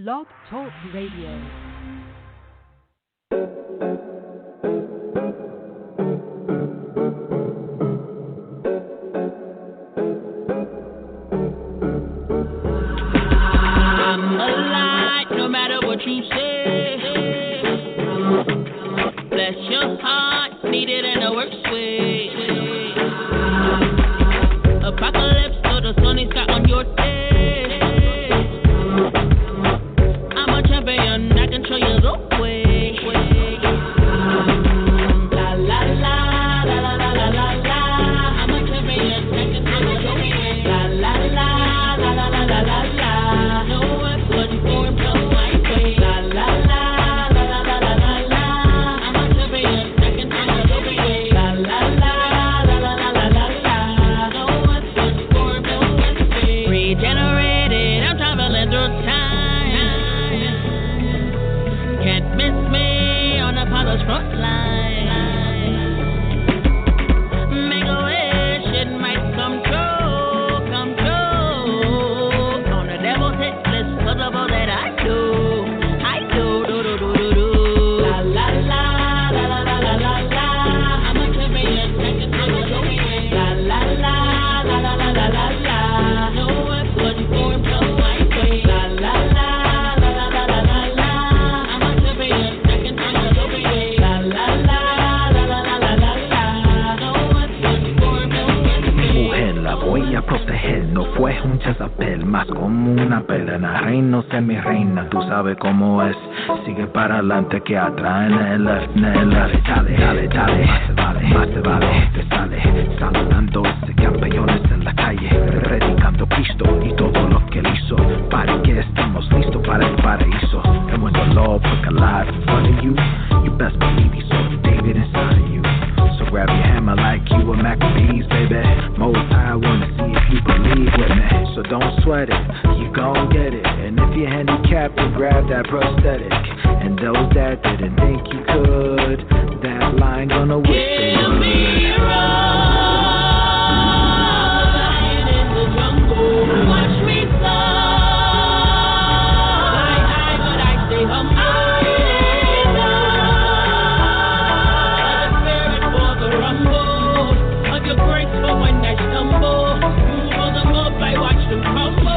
Blog Talk Radio. Que atraen el left, dale, dale, dale, más te vale, te sale, saludando ese campeones en la calle, predicando Cristo y todo lo que él hizo, para que estamos listos para el paraíso, and when the Lord put alive in front of you, you best believe he saw David inside of you, so grab your hammer like you were Maccabees, baby, Most High wanna see if you believe with me, so don't sweat it, you gon' get it, and if you're handicapped, then grab that prosthetic. And those that didn't think you could, that line gonna wish they would. Lion in the jungle, watch me fly. High, but I stay humble. The spirit for the rumble, of your grace for when I stumble. You hold them up, I watch them crumble.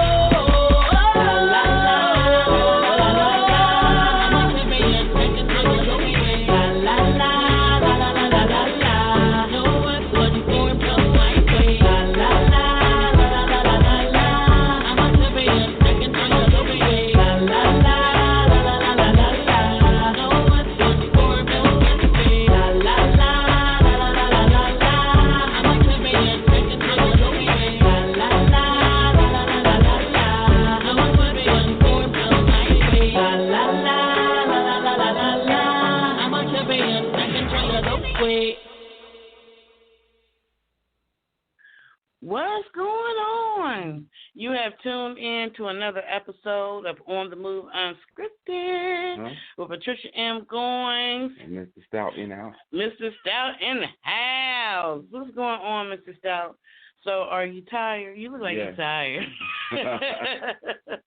What's going on? You have tuned in to another episode of On the Move Unscripted with Patricia M. Goins. And Mr. Stout in the house. Mr. Stout in the house. What's going on, Mr. Stout? So are you tired? You look like you're tired.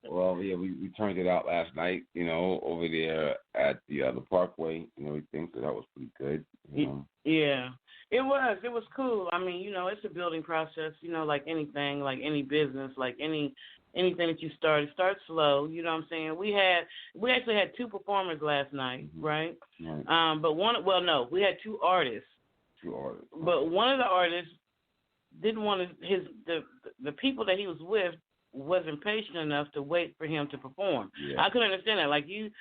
Well, yeah, we turned it out last night, over there at the Parkway and everything, so that was pretty good. Yeah. It was cool. I mean, it's a building process, like anything, like any business, like anything that you start. It starts slow, you know what I'm saying? We actually had two performers last night, right? But we had two artists. But one of the artists didn't want the people that he was with wasn't patient enough to wait for him to perform. Yeah. I couldn't understand that. Like, you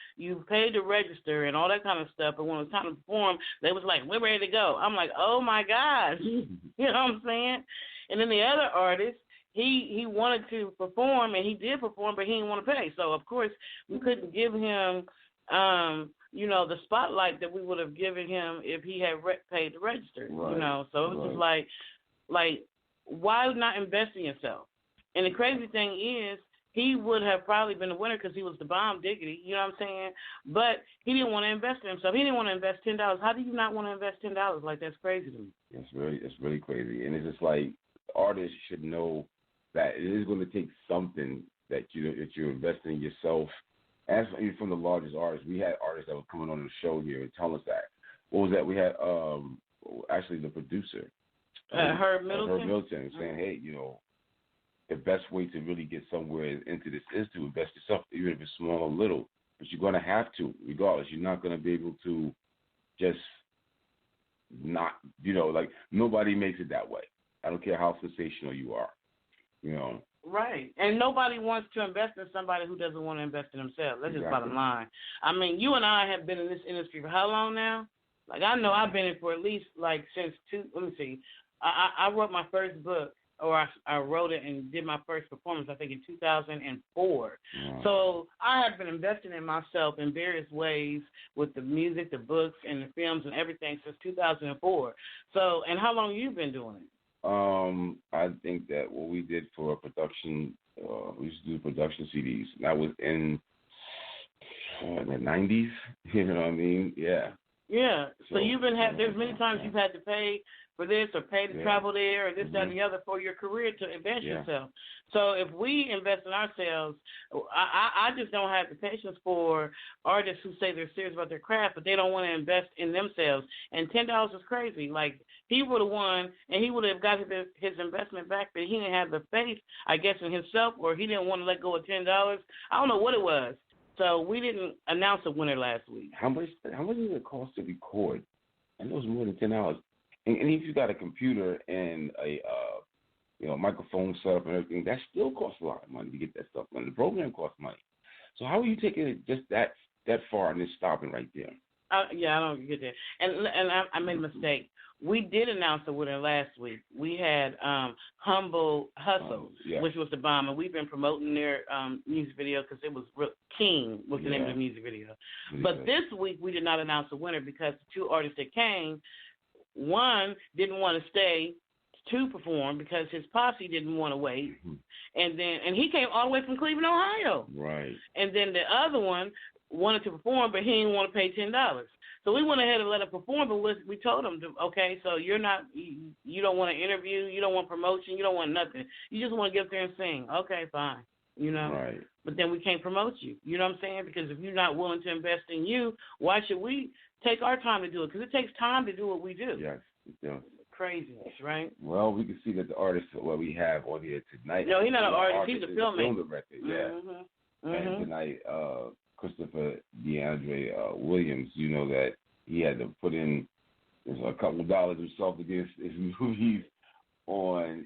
paid to register and all that kind of stuff, but when it was time to perform, they was like, we're ready to go. I'm like, oh, my gosh. You know what I'm saying? And then the other artist, he wanted to perform, and he did perform, but he didn't want to pay. So, of course, we couldn't give him, the spotlight that we would have given him if he had paid to register, right. So it was just like, why not invest in yourself? And the crazy thing is, he would have probably been the winner because he was the bomb diggity, you know what I'm saying? But he didn't want to invest in himself. He didn't want to invest $10. How do you not want to invest $10? Like, that's crazy to me. It's really crazy. And it's just like, artists should know that it is going to take something that you're investing in yourself as from the largest artists, we had artists that were coming on the show here and tell us that. What was that? We had actually the producer, Herb Middleton. Herb Middleton saying, hey, you know, the best way to really get somewhere into this is to invest yourself, even if it's small or little. But you're going to have to, regardless. You're not going to be able to just not, you know, like nobody makes it that way. I don't care how sensational you are, you know. Right. And nobody wants to invest in somebody who doesn't want to invest in themselves. That's just bottom line. I mean, you and I have been in this industry for how long now? Like, I know I've been in for at least, like, since let me see. I wrote my first book, or I wrote it and did my first performance, I think, in 2004. Yeah. So I have been investing in myself in various ways with the music, the books, and the films and everything since 2004. So, and how long have you been doing it? I think that what we did for production, we used to do production CDs. That was in the 90s. You know what I mean? Yeah. Yeah. So you've been there's many times you've had to pay for this or pay to travel there or this, that, and the other for your career to invest yourself. So if we invest in ourselves, I just don't have the patience for artists who say they're serious about their craft, but they don't want to invest in themselves. And $10 is crazy. Like, he would have won, and he would have got his investment back, but he didn't have the faith, I guess, in himself, or he didn't want to let go of $10. I don't know what it was. So we didn't announce a winner last week. How much does it cost to record? I know it's more than $10. And if you got a computer and a microphone setup and everything, that still costs a lot of money to get that stuff done. The program costs money. So how are you taking it just that far and then stopping right there? I don't get that. And I made a mistake. We did announce the winner last week. We had Humble Hustle, which was the bomb, and we've been promoting their music video because it was King was the name of the music video. But this week we did not announce the winner because the two artists that came, one didn't want to stay to perform because his posse didn't want to wait, and he came all the way from Cleveland, Ohio. Right. And then the other one wanted to perform, but he didn't want to pay $10. So we went ahead and let him perform, but we told him, okay, so you don't want to interview, you don't want promotion, you don't want nothing. You just want to get up there and sing. Okay, fine, you know. Right. But then we can't promote you. You know what I'm saying? Because if you're not willing to invest in you, why should we take our time to do it? Because it takes time to do what we do. Yes, it does. Craziness, right? Well, we can see that the artist what we have on here tonight. No, he's not an artist. He's a filmmaker. Film director, And tonight, Christopher D Williams, you know that he had to put in a couple of dollars himself to get his movies on,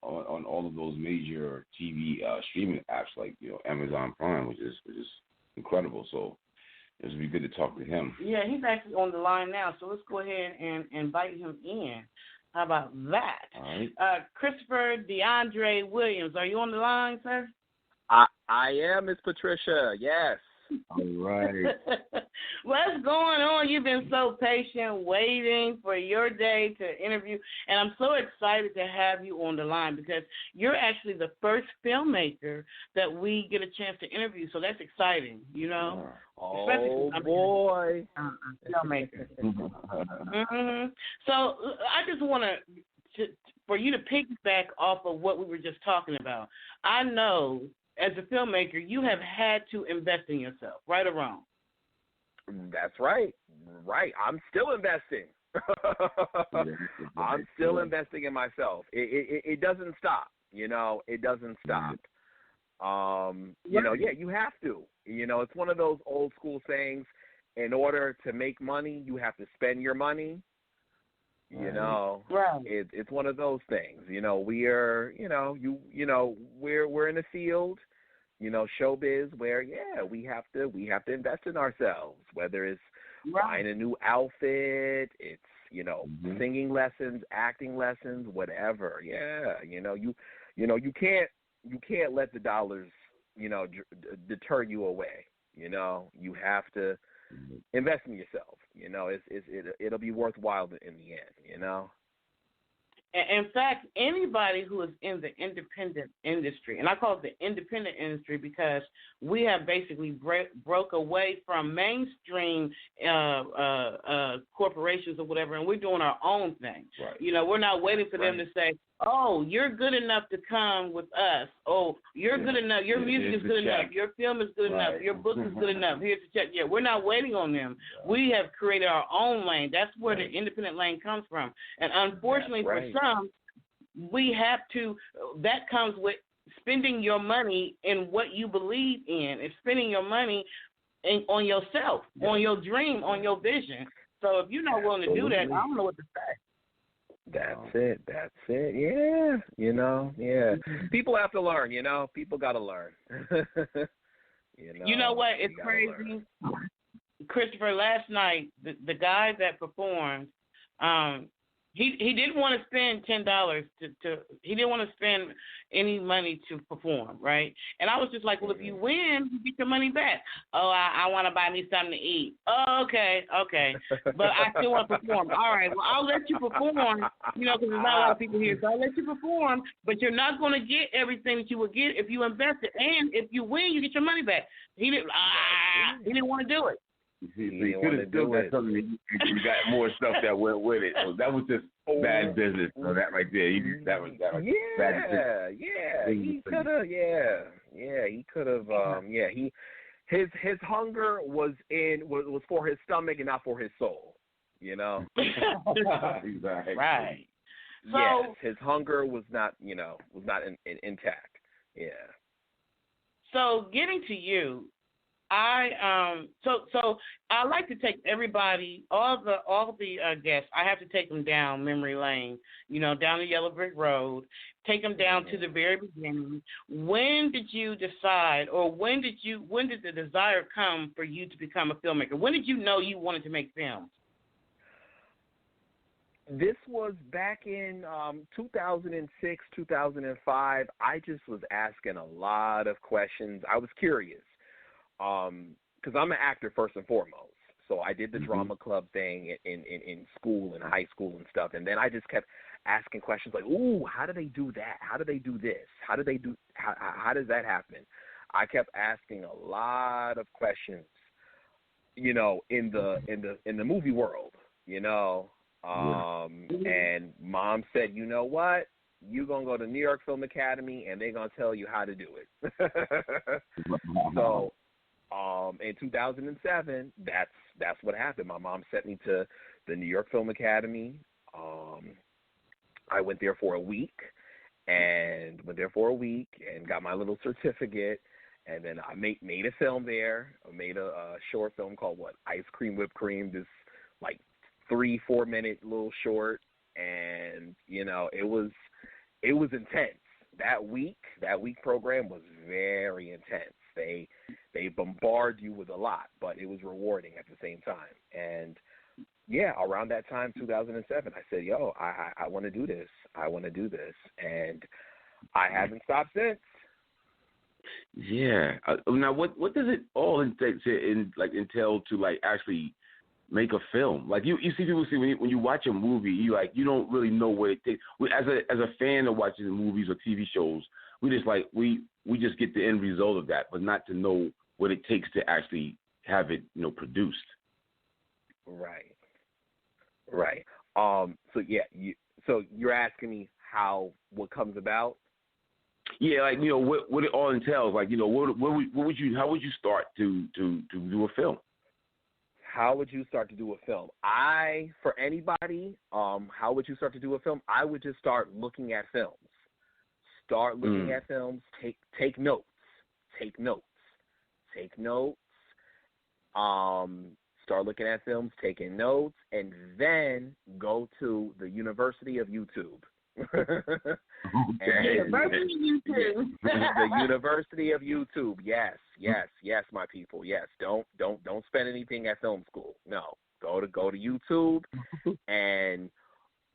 on all of those major TV streaming apps like, Amazon Prime, which is incredible. So it would be good to talk to him. Yeah, he's actually on the line now, so let's go ahead and invite him in. How about that? All right. Christopher D Williams, are you on the line, sir? I am, Miss Patricia, yes. All right. What's going on? You've been so patient waiting for your day to interview, and I'm so excited to have you on the line because you're actually the first filmmaker that we get a chance to interview, so that's exciting, Oh, boy. Filmmaker. So I just want to for you to piggyback off of what we were just talking about. I know as a filmmaker, you have had to invest in yourself, right or wrong? That's right. Right. I'm still investing. I'm still investing in myself. It doesn't stop. It doesn't stop. You have to. It's one of those old school sayings. In order to make money, you have to spend your money. Right. It's one of those things. We're we're in a field, showbiz where we have to invest in ourselves. Whether it's buying a new outfit, it's singing lessons, acting lessons, whatever. You can't let the dollars deter you away. You have to invest in yourself. It'll be worthwhile in the end. In fact, anybody who is in the independent industry, and I call it the independent industry because we have basically broke away from mainstream corporations or whatever, and we're doing our own thing. Right. We're not waiting for them to say, oh, you're good enough to come with us. Oh, you're good enough. Your music is good enough. Your film is good enough. Your book is good enough. Here's the check. Yeah, we're not waiting on them. We have created our own lane. That's where the independent lane comes from. And unfortunately for some, we have to, that comes with spending your money in what you believe in and spending your money on yourself, on your dream, on your vision. So if you're not willing to do that, I don't know what to say. That's it. Yeah. People have to learn, People got to learn. You know what? It's crazy. Christopher, last night, the guy that performed, he didn't want to spend $10 he didn't want to spend any money to perform, right? And I was just like, well, if you win, you get your money back. Oh, I want to buy me something to eat. Oh, okay. But I still want to perform. All right, well, I'll let you perform, because there's not a lot of people here. So I'll let you perform, but you're not going to get everything that you would get if you invested. And if you win, you get your money back. He didn't want to do it. You could have still got something. You got more stuff that went with it. So that was just bad business. So that right there, that was bad business. He could have. He could have. His hunger was for his stomach and not for his soul. Exactly. Right. So, yes, his hunger was not intact. Yeah. So getting to you. So I like to take everybody, all the guests. I have to take them down memory lane, down the yellow brick road. Take them down to the very beginning. When did you decide, or when did the desire come for you to become a filmmaker? When did you know you wanted to make films? This was back in 2006, 2005. I just was asking a lot of questions. I was curious. Because I'm an actor first and foremost, so I did the drama club thing in school and high school and stuff, and then I just kept asking questions like, "Ooh, how do they do that? How do they do this? How does that happen?" I kept asking a lot of questions, in the movie world, and Mom said, "You know what? You're going to go to New York Film Academy, and they're going to tell you how to do it." So in 2007, that's what happened. My mom sent me to the New York Film Academy. I went there for a week and got my little certificate, and then I made a film there. I made a short film called Ice Cream Whipped Cream, this like 3-4 minute little short, and it was intense. That week program was very intense. They bombard you with a lot, but it was rewarding at the same time. And around that time, 2007, I said, "Yo, I want to do this. And I haven't stopped since. Yeah. Now, what does it all entail to actually make a film? Like you see people say when you watch a movie, you don't really know what it takes. As a fan of watching movies or TV shows, we just get the end result of that, but not to know what it takes to actually have it produced. Right. So you're asking me what comes about? Yeah, what it all entails. How would you start to do a film? How would you start to do a film? For anybody, how would you start to do a film? I would just start looking at films. Start looking at films. Take notes. Start looking at films, taking notes, and then go to the University of YouTube. The University of YouTube. Yes, my people. Yes. Don't spend anything at film school. No. Go to YouTube and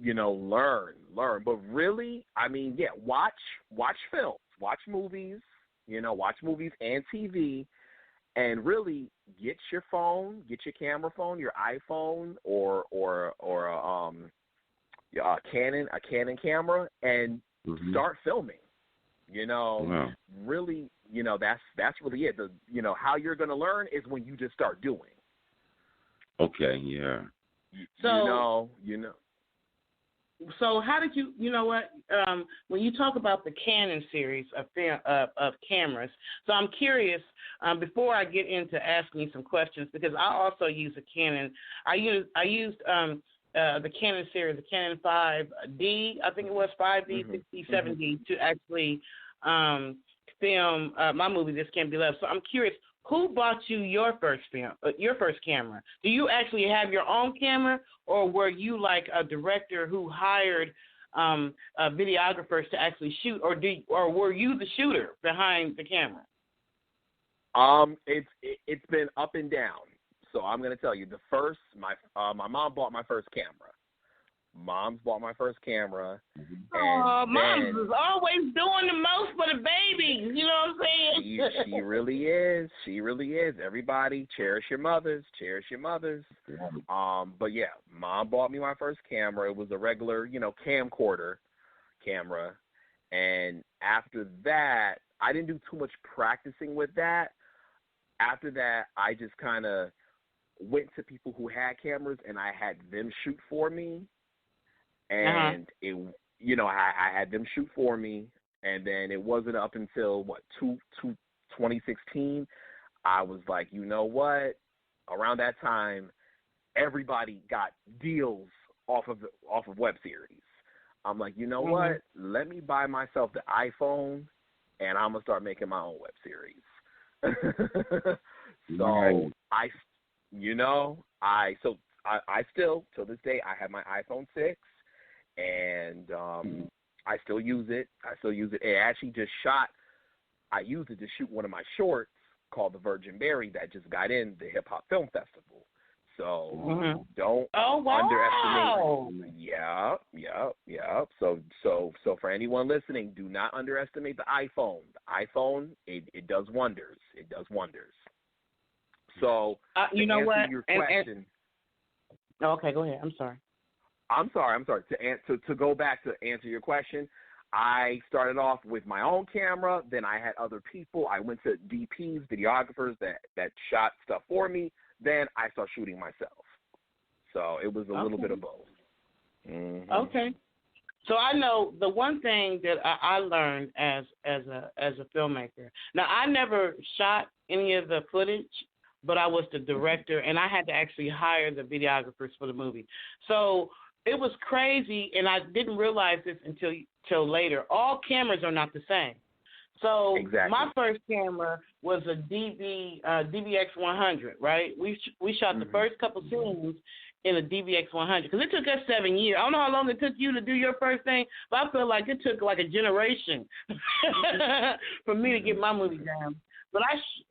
learn. But really, watch films, watch movies, watch movies and TV, and really get your phone, get your camera phone, your iPhone or a Canon camera, and start filming. Really, that's really it. How you're going to learn is when you just start doing. Okay, yeah. So So how did you? You know what? When you talk about the Canon series of cameras, so I'm curious. Before I get into asking you some questions, because I also use a Canon. I used the Canon series, the Canon 5D, I think it was 5D, 60, 7D, to actually film my movie, This Can't Be Love. So I'm curious, who bought you your first camera? Do you actually have your own camera, or were you like a director who hired videographers to actually shoot, or were you the shooter behind the camera? It's been up and down. So I'm gonna tell you, my mom bought my first camera. Mom's bought my first camera. Mom's is always doing the most for the baby. You know what I'm saying? She really is. She really is. Everybody, cherish your mothers. Cherish your mothers. But yeah, Mom bought me my first camera. It was a regular, camcorder camera. And after that, I didn't do too much practicing with that. After that, I just kind of went to people who had cameras, and I had them shoot for me. And I had them shoot for me, and then it wasn't up until 2016. I was like, you know what? Around that time, everybody got deals off of web series. I'm like, you know what? Let me buy myself the iPhone, and I'm gonna start making my own web series. So I still, till this day, I have my iPhone 6, and I still use it. It actually just I used it to shoot one of my shorts called The Virgin Berry that just got in the Hip Hop Film Festival. So don't underestimate. Yeah. So for anyone listening, do not underestimate the iPhone. The iPhone, it does wonders. It does wonders. So you know what? Your question. Okay, go ahead. I'm sorry. To go back to answer your question, I started off with my own camera. Then I had other people. I went to DPs, videographers that shot stuff for me. Then I started shooting myself. So it was a little bit of both. Okay. So I know the one thing that I learned as a filmmaker. Now I never shot any of the footage, but I was the director, and I had to actually hire the videographers for the movie. So it was crazy, and I didn't realize this until later. All cameras are not the same. So my first camera was a DVX 100, right? We shot the first couple scenes in a DVX 100 because it took us 7 years. I don't know how long it took you to do your first thing, but I feel like it took like a generation for me to get my movie down. But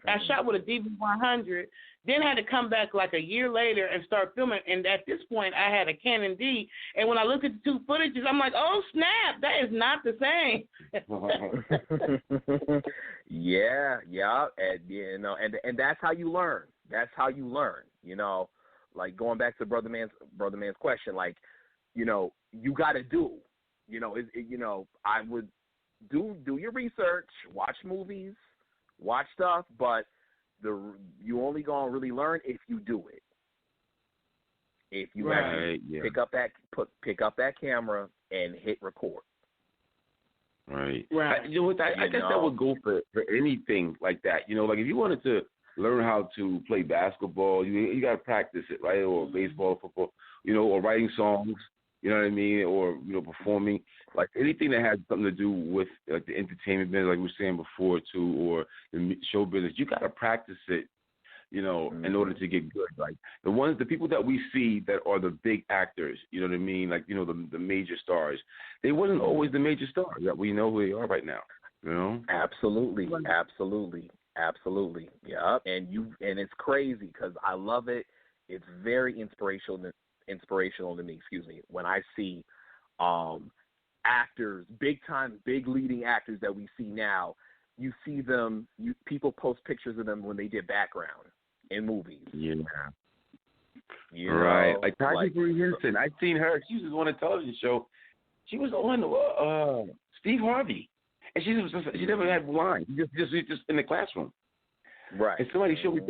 I shot with a DV100, then had to come back like a year later and start filming. And at this point, I had a Canon D. And when I looked at the two footages, I'm like, oh, snap, that is not the same. Yeah. And that's how you learn. Like going back to Brother Man's question, like, you got to do. I would do your research, watch movies, watch stuff, but you only gonna really learn if you do it. If you actually pick up that camera and hit record. Right. I guess that would go for anything like that. Like if you wanted to learn how to play basketball, you got to practice it, right? Or baseball, football, or writing songs. You know what I mean? Or, performing. Like anything that has something to do with like the entertainment business, like we were saying before, too, or the show business, you got to practice it, in order to get good. Like the people that we see that are the big actors, you know what I mean? Like, the major stars, they wasn't always the major stars that we know who they are right now, Absolutely. Yeah. And it's crazy because I love it. It's very inspirational to me, when I see actors, big leading actors that we see now. You see them, people post pictures of them when they did background in movies. Yeah. Right. Like Patricia M. I've seen her. She was on a television show. She was on Steve Harvey. And she never had lines. Just in the classroom. Right. And somebody showed me,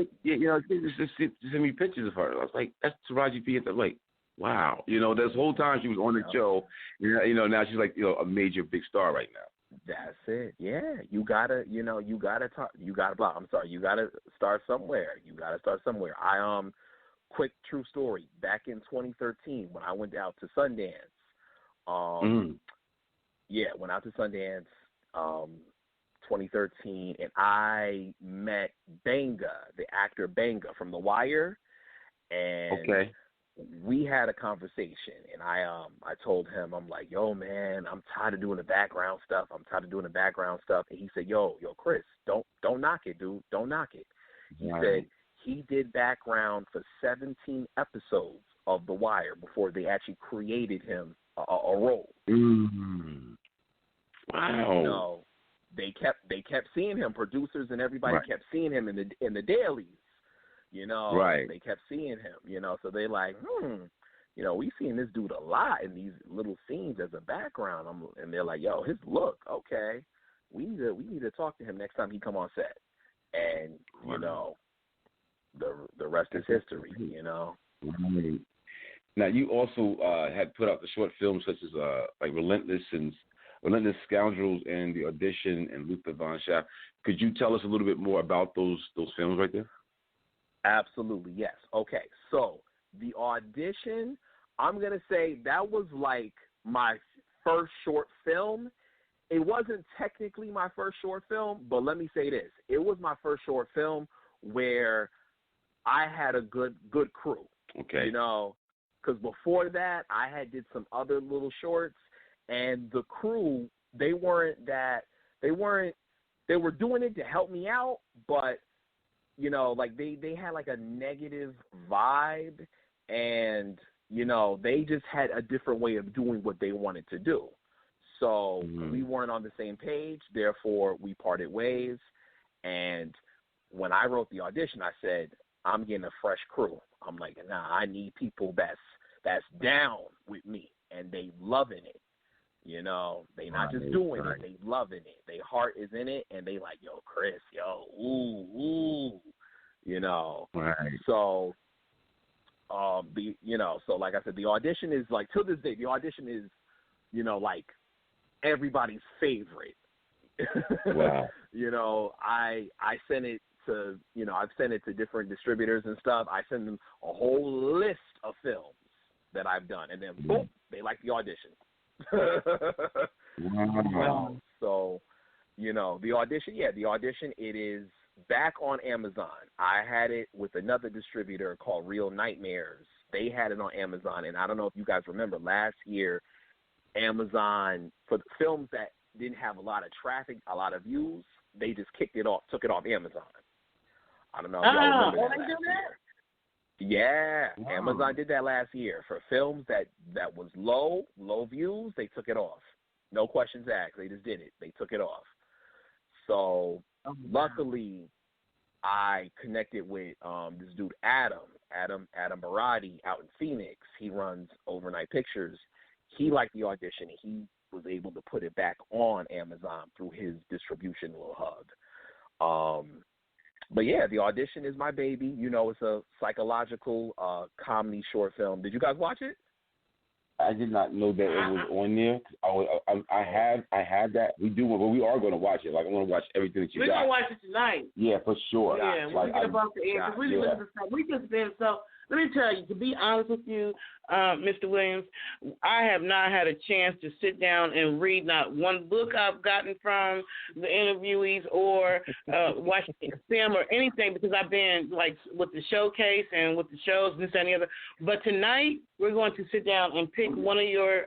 just send me pictures of her. I was like, that's Taraji P. Like, Wow. This whole time she was on the show, now she's like, a major big star right now. That's it. Yeah, you gotta start somewhere. Quick true story. Back in 2013, when I went out to Sundance, went out to Sundance, 2013, and I met Benga, the actor Benga from The Wire, and we had a conversation, and I told him, I'm like, yo, man, I'm tired of doing the background stuff. And he said, yo, Chris, don't knock it, dude. Don't knock it. He said he did background for 17 episodes of The Wire before they actually created him a role. Wow. They kept seeing him. Producers and everybody kept seeing him in the dailies. They kept seeing him, so they like, we've seen this dude a lot in these little scenes as a background. And they're like, yo, his look, okay, we need to talk to him next time he come on set. And, the rest is history, Right. Now, you also had put out the short films such as like Relentless Scoundrels and The Audition and Luther Von Schaff. Could you tell us a little bit more about those films right there? Absolutely, yes. Okay, so The Audition, I'm going to say that was like my first short film. It wasn't technically my first short film, but let me say this. It was my first short film where I had a good crew. Okay. Because before that, I had did some other little shorts, and the crew, they were doing it to help me out, but like they had like a negative vibe, and they just had a different way of doing what they wanted to do. So we weren't on the same page, therefore we parted ways. And when I wrote The Audition, I said, I'm getting a fresh crew. I'm like, nah, I need people that's down with me and they loving it. They not just doing it, they loving it. Their heart is in it, and they like, yo, Chris, yo, ooh. Right. So, so like I said, The Audition is like, to this day, The Audition is, like everybody's favorite. Wow. I sent it to, I've sent it to different distributors and stuff. I send them a whole list of films that I've done, and then boom, they like The Audition. Wow. So, The Audition, it is back on Amazon. I had it with another distributor called Real Nightmares. They had it on Amazon, and I don't know if you guys remember last year, Amazon, for the films that didn't have a lot of traffic, a lot of views, they just took it off Amazon. I don't know if y'all remember that last year. Yeah, wow. Amazon did that last year for films that was low views. They took it off, no questions asked. They just did it. They took it off. So luckily, I connected with this dude Adam Barati out in Phoenix. He runs Overnight Pictures. He liked The Audition, and he was able to put it back on Amazon through his distribution little hub. But yeah, The Audition is my baby. It's a psychological comedy short film. Did you guys watch it? I did not know that it was on there. I had that. We are going to watch it. Like, I'm going to watch everything that you got. We're going to watch it tonight. Yeah, for sure. Yeah, we're going to get up off the air. We just been so. Let me tell you, to be honest with you, Mr. Williams, I have not had a chance to sit down and read not one book I've gotten from the interviewees or watch film or anything, because I've been like with the showcase and with the shows and this and the other. But tonight we're going to sit down and pick one of your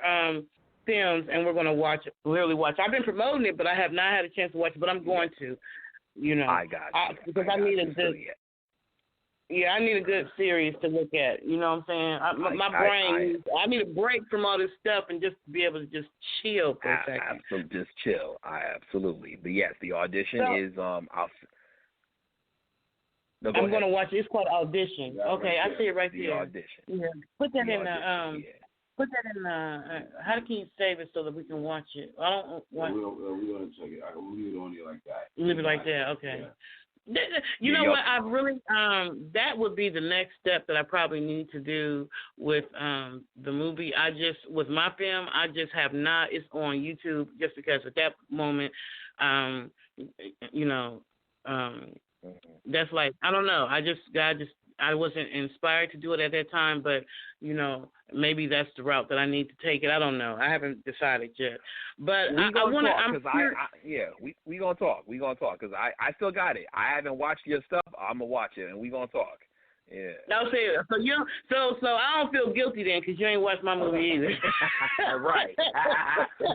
films, and we're going to watch it. Really watch. I've been promoting it, but I have not had a chance to watch it. But I'm going to. I got you. Because I need a good. Yeah, I need a good series to look at. You know what I'm saying? My brain, I need a break from all this stuff and just be able to just chill for a second. Absolutely, just chill. Absolutely. But yes, The Audition is I'm going to watch it. It's called Audition. Yeah, okay, I see it right there. The Audition. Yeah. Put that in the Put that in how can you save it so that we can watch it? I don't want. We're going to check it. I can leave it on you like that. Leave it like that. Okay. You know what? I really that would be the next step that I probably need to do with the movie. With my film, I just have not. It's on YouTube just because at that moment, that's like I don't know. I wasn't inspired to do it at that time, but maybe that's the route that I need to take it. I don't know. I haven't decided yet. But we gonna talk because I still got it. I haven't watched your stuff. I'm gonna watch it and we gonna talk. Yeah. No, so I don't feel guilty then because you ain't watched my movie either. Right.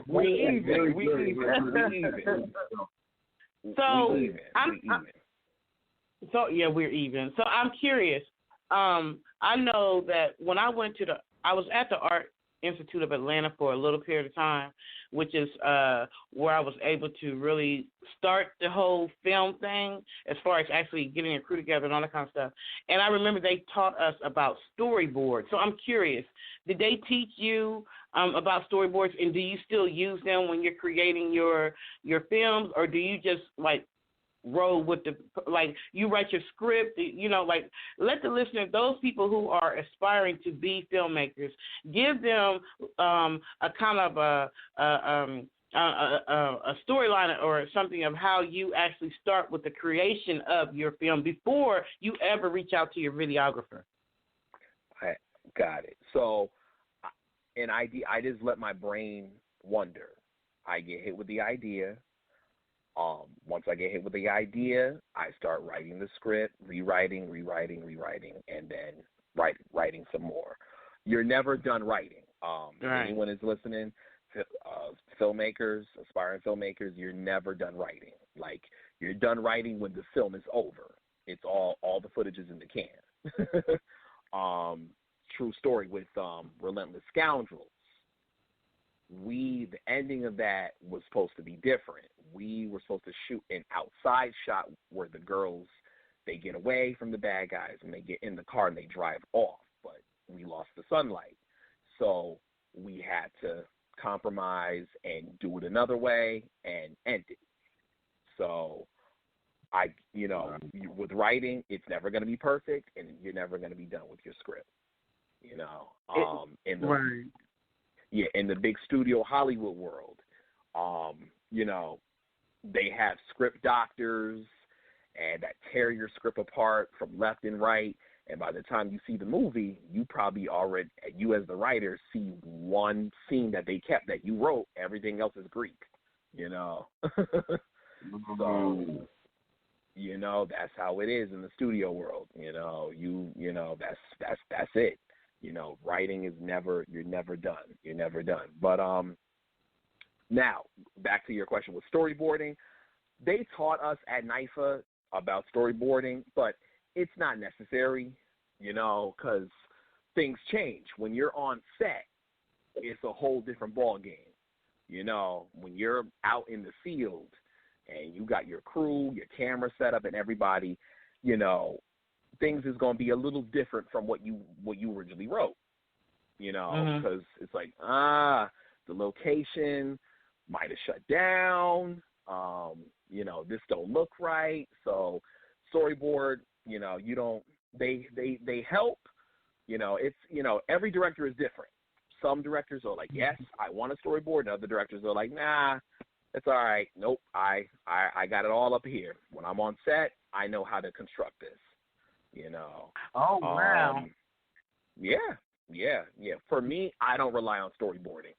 We even. So yeah, we're even. So I'm curious. I know that when I went I was at the Art Institute of Atlanta for a little period of time, which is where I was able to really start the whole film thing as far as actually getting a crew together and all that kind of stuff. And I remember they taught us about storyboards. So I'm curious, did they teach you about storyboards, and do you still use them when you're creating your films, or do you just like roll with you write your script, let the listener, those people who are aspiring to be filmmakers, give them a kind of a storyline or something of how you actually start with the creation of your film before you ever reach out to your videographer. I got it. So an idea, I just let my brain wander. I get hit with the idea. Once I get hit with the idea, I start writing the script, rewriting, and then writing some more. You're never done writing. Right. Anyone is listening, filmmakers, aspiring filmmakers, you're never done writing. Like, you're done writing when the film is over. It's all the footage is in the can. True story with Relentless Scoundrels. The ending of that was supposed to be different. We were supposed to shoot an outside shot where the girls, they get away from the bad guys and they get in the car and they drive off, but we lost the sunlight. So we had to compromise and do it another way and end it. So with writing, it's never going to be perfect and you're never going to be done with your script. In the big studio Hollywood world, they have script doctors and that tear your script apart from left and right. And by the time you see the movie, you probably already, you as the writer, see one scene that they kept that you wrote. Everything else is Greek, So, that's how it is in the studio world. That's it. Writing is you're never done. But now, back to your question with storyboarding. They taught us at NYFA about storyboarding, but it's not necessary, because things change. When you're on set, it's a whole different ball game. When you're out in the field and you got your crew, your camera set up, and everybody, things is going to be a little different from what you originally wrote, because it's like, the location might have shut down, this don't look right. So storyboard, they help, it's, every director is different. Some directors are like, yes, I want a storyboard, and other directors are like, nah, it's all right. Nope, I got it all up here. When I'm on set, I know how to construct this. Oh, wow. Yeah. For me, I don't rely on storyboarding.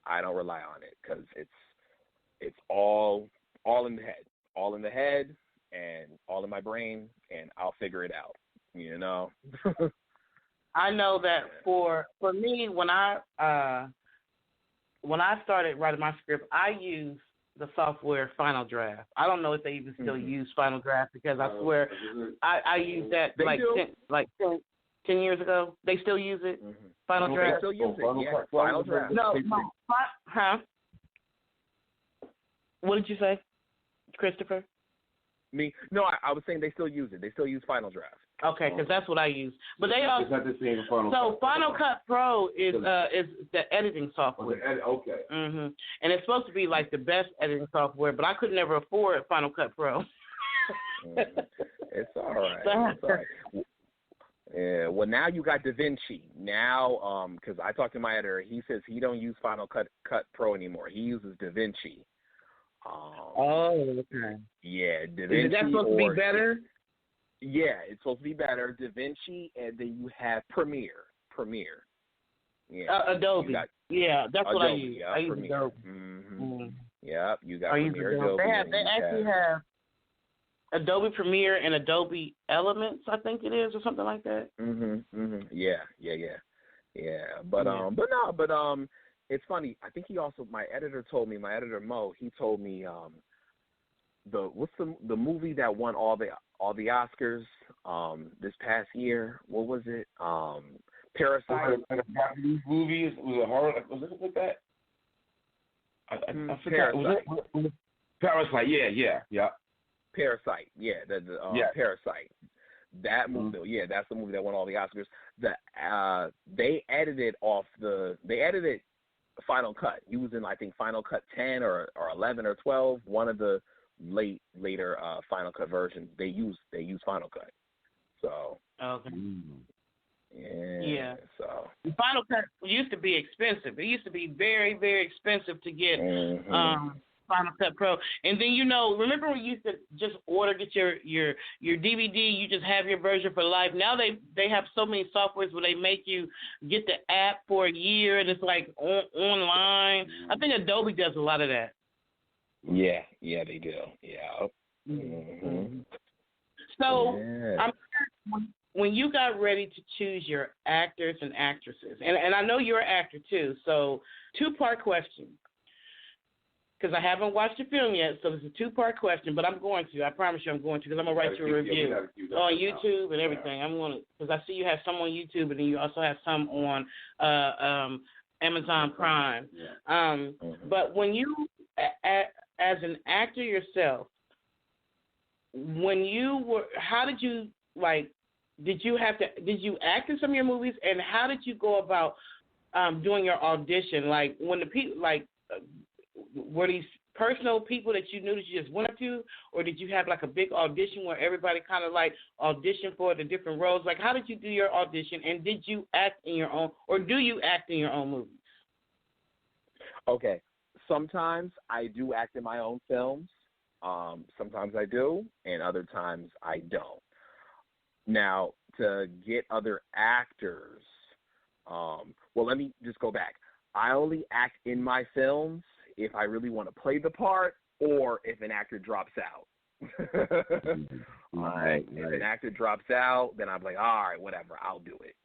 I don't rely on it because it's all in the head and all in my brain, and I'll figure it out. I know that for me, when I started writing my script, I used the software Final Draft. I don't know if they even still use Final Draft because I swear I used that like 10 years ago. They still use it? Final Draft? They still use it, yeah. Final Draft. No, huh? What did you say, Christopher? Me? No, I was saying they still use it. They still use Final Draft. Okay, because that's what I use. But they also, it's not the same as Final so Final Cut Pro is the editing software. Okay. And it's supposed to be like the best editing software, but I could never afford Final Cut Pro. It's all right. It's all right. Yeah, well, now you got DaVinci. Now, because I talked to my editor, he says he don't use Final Cut Pro anymore. He uses DaVinci. Okay. Yeah, DaVinci. Is that supposed to be better? Yeah, it's supposed to be better. DaVinci, and then you have Premiere. Yeah. Adobe. Yeah, that's Adobe, what I use. Yeah, I use Premiere. Adobe. Mm-hmm. Yep, you got I Premiere, use Adobe. Adobe. They actually have Adobe Premiere and Adobe Elements, I think it is, or something like that. Yeah. But it's funny. I think he also, my editor Mo, he told me what's the movie that won all the Oscars this past year? What was it? Parasite. Like a Japanese movie? Was it horror? Was it like that? I forgot. Was it Parasite? Yeah. Parasite, Parasite. That movie, that's the movie that won all the Oscars. They edited Final Cut, using I think Final Cut 10 or 11 or 12, one of the later Final Cut versions. They use Final Cut. So. Okay. Yeah. So. Final Cut used to be expensive. It used to be very, very expensive to get. Final Cut Pro, and then remember when you used to just get your DVD, you just have your version for life. Now they have so many softwares where they make you get the app for a year, and it's like online. I think Adobe does a lot of that. Yeah, they do. Yeah. Mm-hmm. So I'm curious, when you got ready to choose your actors and actresses, and I know you're an actor too, so 2-part question. Because I haven't watched the film yet, so it's a 2-part question. But I'm going to. I promise you, I'm going to. Because I'm gonna write you a review on YouTube and everything. I'm gonna, because I see you have some on YouTube, and then you also have some on Amazon Prime. But when you, as an actor yourself, how did you Did you act in some of your movies, and how did you go about doing your audition? Like when the people were these personal people that you knew that you just went up to, or did you have a big audition where everybody kind of auditioned for the different roles? Like, how did you do your audition, and did you act in your own, or do you act in your own movies? Okay, sometimes I do act in my own films. Sometimes I do, and other times I don't. Now, to get other actors, let me just go back. I only act in my films if I really want to play the part, or if an actor drops out. Right. If an actor drops out, then I'm like, all right, whatever, I'll do it.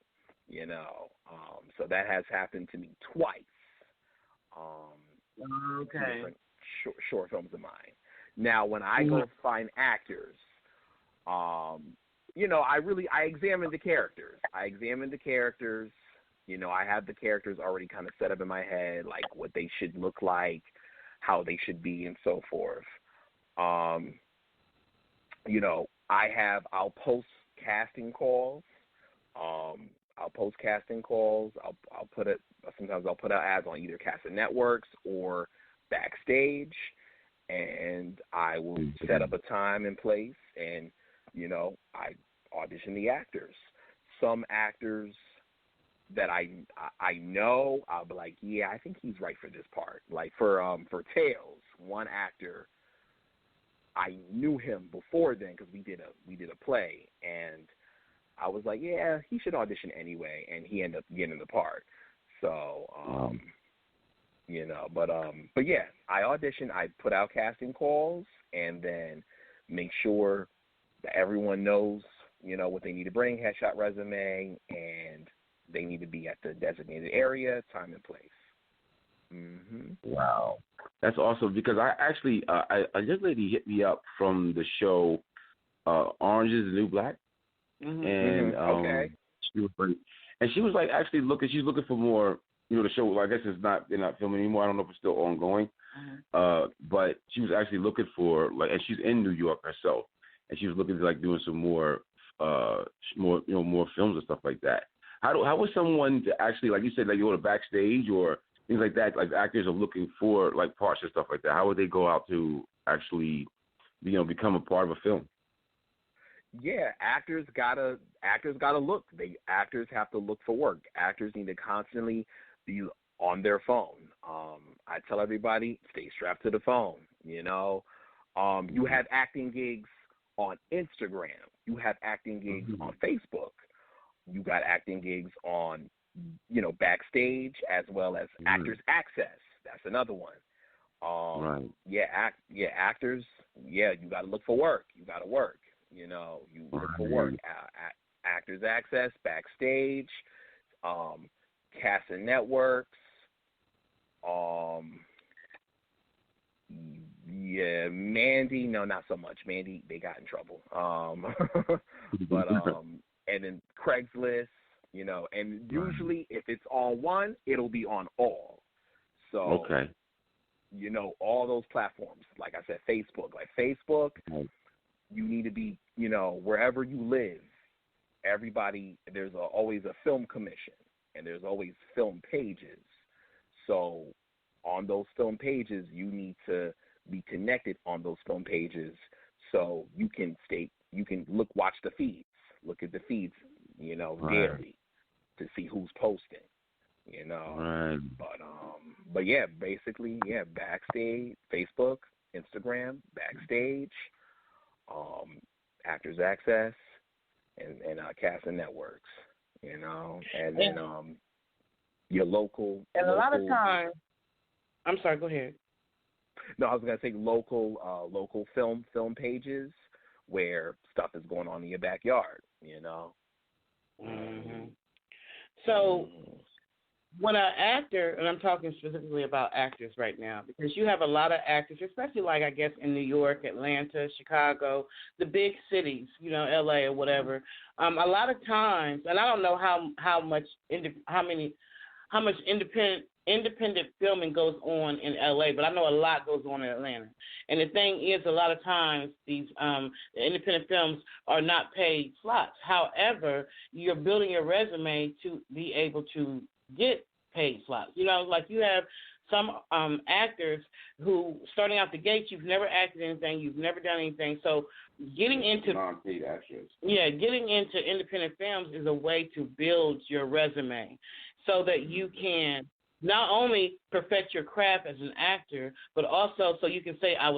So that has happened to me twice. Okay. Short films of mine. Now, when I go find actors, I examine the characters. I have the characters already kind of set up in my head, like what they should look like, how they should be, and so forth. I'll post casting calls. Sometimes I'll put out ads on either casting networks or backstage, and I will set up a time and place, and I audition the actors. Some actors that I know, I'll be like, yeah, I think he's right for this part. Like for Tails, one actor, I knew him before then because we did a play, and I was like, yeah, he should audition anyway, and he ended up getting the part. So, but yeah, I audition, I put out casting calls, and then make sure that everyone knows, what they need to bring, headshot, resume, and they need to be at the designated area, time and place. Mm-hmm. Wow. That's awesome, because I actually, a young lady hit me up from the show Orange is the New Black. Mm-hmm. And okay. She was actually she's looking for more, the show, I guess they're not filming anymore. I don't know if it's still ongoing. Mm-hmm. But she was actually looking for, and she's in New York herself, and she was looking to doing some more more films and stuff like that. How was someone to actually, like you said, you go to backstage or things like that, like actors are looking for parts and stuff like that? How would they go out to actually, become a part of a film? Yeah, actors gotta look. Actors have to look for work. Actors need to constantly be on their phone. I tell everybody, stay strapped to the phone. You know, you have acting gigs on Instagram. You have acting gigs on Facebook. You got acting gigs on, backstage, as well as Actors Access. That's another one. Right. Actors. Yeah, you got to look for work. You got to work. You look for work. Actors Access, backstage, casting networks. Mandy, no, not so much. Mandy, they got in trouble. But and then Craigslist, and usually if it's on one, it'll be on all. So all those platforms, like I said, Facebook, you need to be, wherever you live, everybody, there's always a film commission, and there's always film pages. So on those film pages, you need to be connected on those film pages so you can watch the feeds, look at the feeds, daily to see who's posting, Right. But yeah, basically, backstage, Facebook, Instagram, backstage, Actors Access, and casting networks, and then your local. And a lot of times, I'm sorry. Go ahead. No, I was gonna say local film pages where stuff is going on in your backyard. So when an actor, and I'm talking specifically about actors right now, because you have a lot of actors, especially like I guess in New York, Atlanta, Chicago, the big cities, LA or whatever. A lot of times, and I don't know how much independent filming goes on in LA, but I know a lot goes on in Atlanta. And the thing is, a lot of times these independent films are not paid slots. However, you're building your resume to be able to get paid slots. Like you have some actors who, starting out the gates, you've never acted anything, you've never done anything. So getting into non-paid actors. Yeah, getting into independent films is a way to build your resume so that you can not only perfect your craft as an actor, but also so you can say, I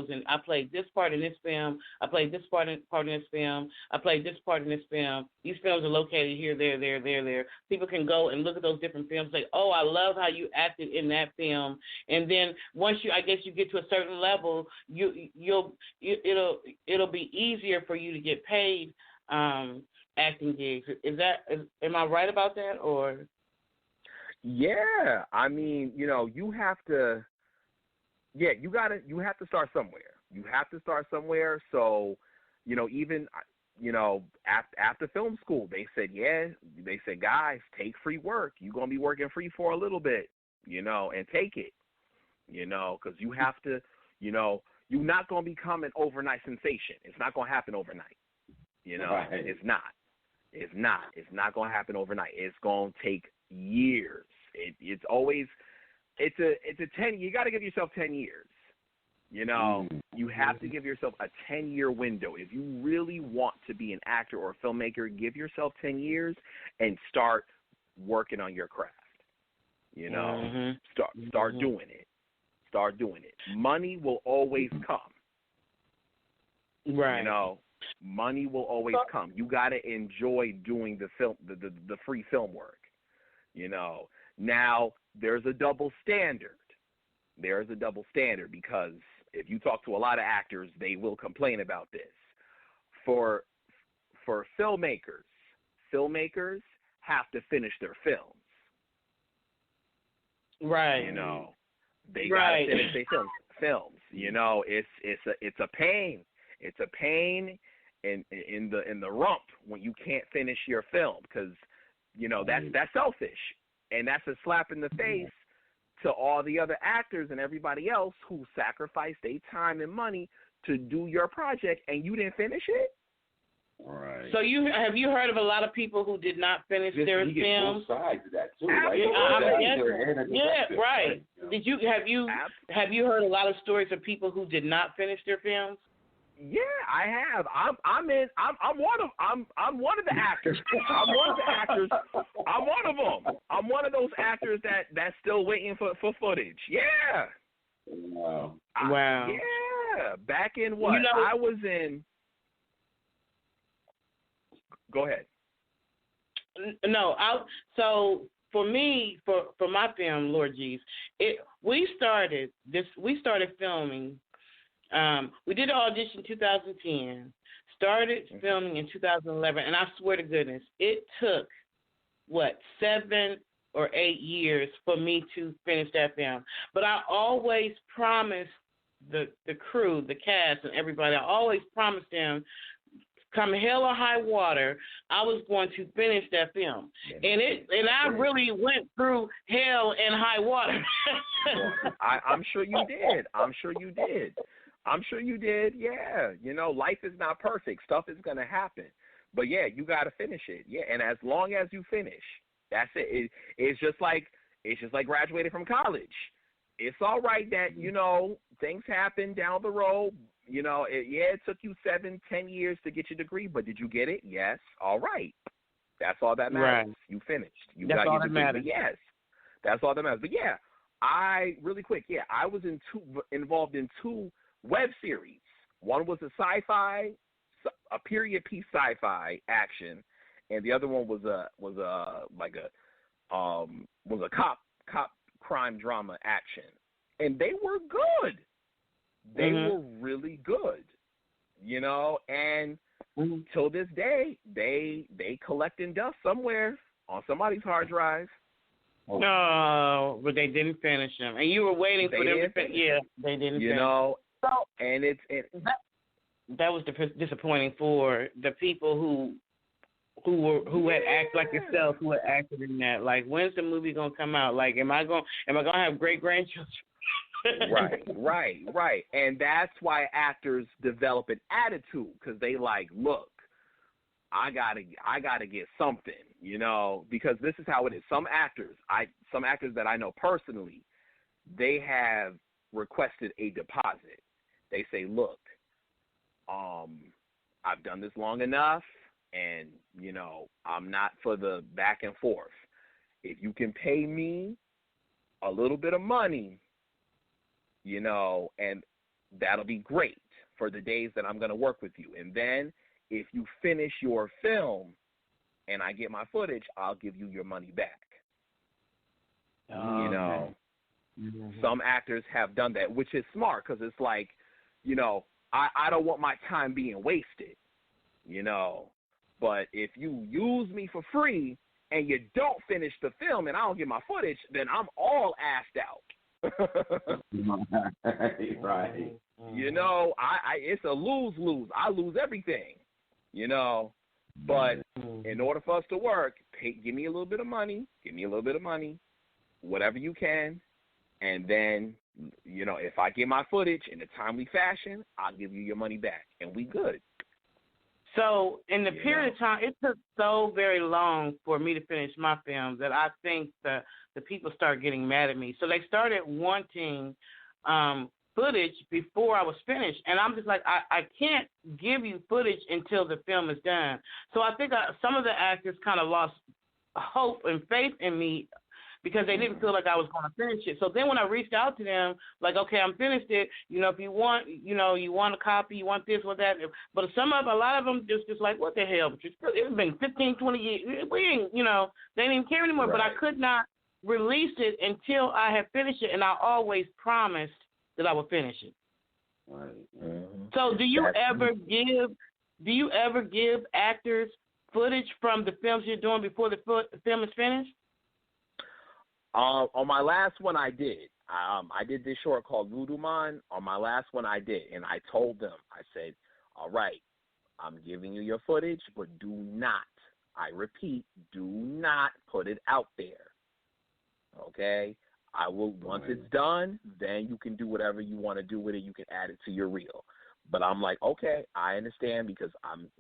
played this part in this film, I played this part in this film, I played this part in this film. These films are located here, there. People can go and look at those different films and say, oh, I love how you acted in that film. And then once you get to a certain level, it'll be easier for you to get paid acting gigs. Am I right about that, or? Yeah, I mean, you have to. Yeah, you have to start somewhere. You have to start somewhere. So, even after film school, they said, guys, take free work. You're gonna be working free for a little bit, and take it, because you have to, you're not gonna become an overnight sensation. It's not gonna happen overnight. Right. It's not. It's not gonna happen overnight. It's gonna take years. It's a 10. You got to give yourself 10 years. You have to give yourself a 10-year window if you really want to be an actor or a filmmaker. Give yourself 10 years and start working on your craft. Start doing it. Start doing it. Money will always come. Right. Money will always come. You got to enjoy doing the film, the free film work. Now there's a double standard. There's a double standard because if you talk to a lot of actors, they will complain about this. For filmmakers have to finish their films. Right. They gotta finish their films. It's a pain. It's a pain in the rump when you can't finish your film because that's selfish, and that's a slap in the face to all the other actors and everybody else who sacrificed their time and money to do your project, and you didn't finish it. All right. So have you heard of a lot of people who did not finish their films? Both sides of that too, right? Right. Have you heard a lot of stories of people who did not finish their films? Yeah, I have. I'm one of the actors. I'm one of the actors. I'm one of them. I'm one of those actors that's still waiting for footage. Yeah. Wow. Yeah. Back in what? I was in. Go ahead. No, so for me, for my film, Lord Jeez, we started filming. We did an audition in 2010, started filming in 2011, and I swear to goodness, it took, 7 or 8 years for me to finish that film. But I always promised the crew, the cast, and everybody, I always promised them, come hell or high water, I was going to finish that film. And I really went through hell and high water. I'm sure you did. I'm sure you did. Yeah. Life is not perfect. Stuff is going to happen. But, yeah, you got to finish it. Yeah, and as long as you finish, that's it. It's just like graduating from college. It's all right that, things happen down the road. It took you 7-10 years to get your degree, but did you get it? Yes. All right. That's all that matters. Right. You finished. That's got all your degree. That matters. Yes. That's all that matters. But, yeah, I was involved in 2 web series. One was a period piece sci-fi action, and the other one was a cop crime drama action, and they were good. They were really good, and till this day, they collecting dust somewhere on somebody's hard drive. No, but they didn't finish them, and you were waiting for them to finish. Yeah, they didn't. finish. And that was disappointing for the people who had acted like yourself, who had acted in that. Like, when's the movie gonna come out? Like, am I gonna have great grandchildren? Right. And that's why actors develop an attitude, because they like, look, I gotta get something, because this is how it is. Some actors that I know personally, they have requested a deposit. They say, look, I've done this long enough, and I'm not for the back and forth. If you can pay me a little bit of money, and that'll be great for the days that I'm going to work with you. And then if you finish your film and I get my footage, I'll give you your money back. Some actors have done that, which is smart, because it's like, I don't want my time being wasted, But if you use me for free and you don't finish the film and I don't get my footage, then I'm all assed out. Right. It's a lose-lose. I lose everything, But in order for us to work, give me a little bit of money. Whatever you can. And then, if I get my footage in a timely fashion, I'll give you your money back, and we good. So in the period of time, it took so very long for me to finish my film that I think the people started getting mad at me. So they started wanting footage before I was finished, and I'm just like, I can't give you footage until the film is done. So I think some of the actors kind of lost hope and faith in me, because they didn't feel like I was going to finish it. So then when I reached out to them, like, okay, I'm finished it. If you want, you want a copy, you want this or that. But a lot of them just like, what the hell? It's been 15, 20 years. We ain't, they didn't even care anymore. Right. But I could not release it until I had finished it, and I always promised that I would finish it. Right. So do you ever give actors footage from the films you're doing before the film is finished? On my last one, I did. I did this short called Voodoo Man. On my last one, I did, and I told them, I said, all right, I'm giving you your footage, but do not, I repeat, do not put it out there, okay? I will, once it's done, then you can do whatever you want to do with it. You can add it to your reel. But I'm like, okay, I understand, because I'm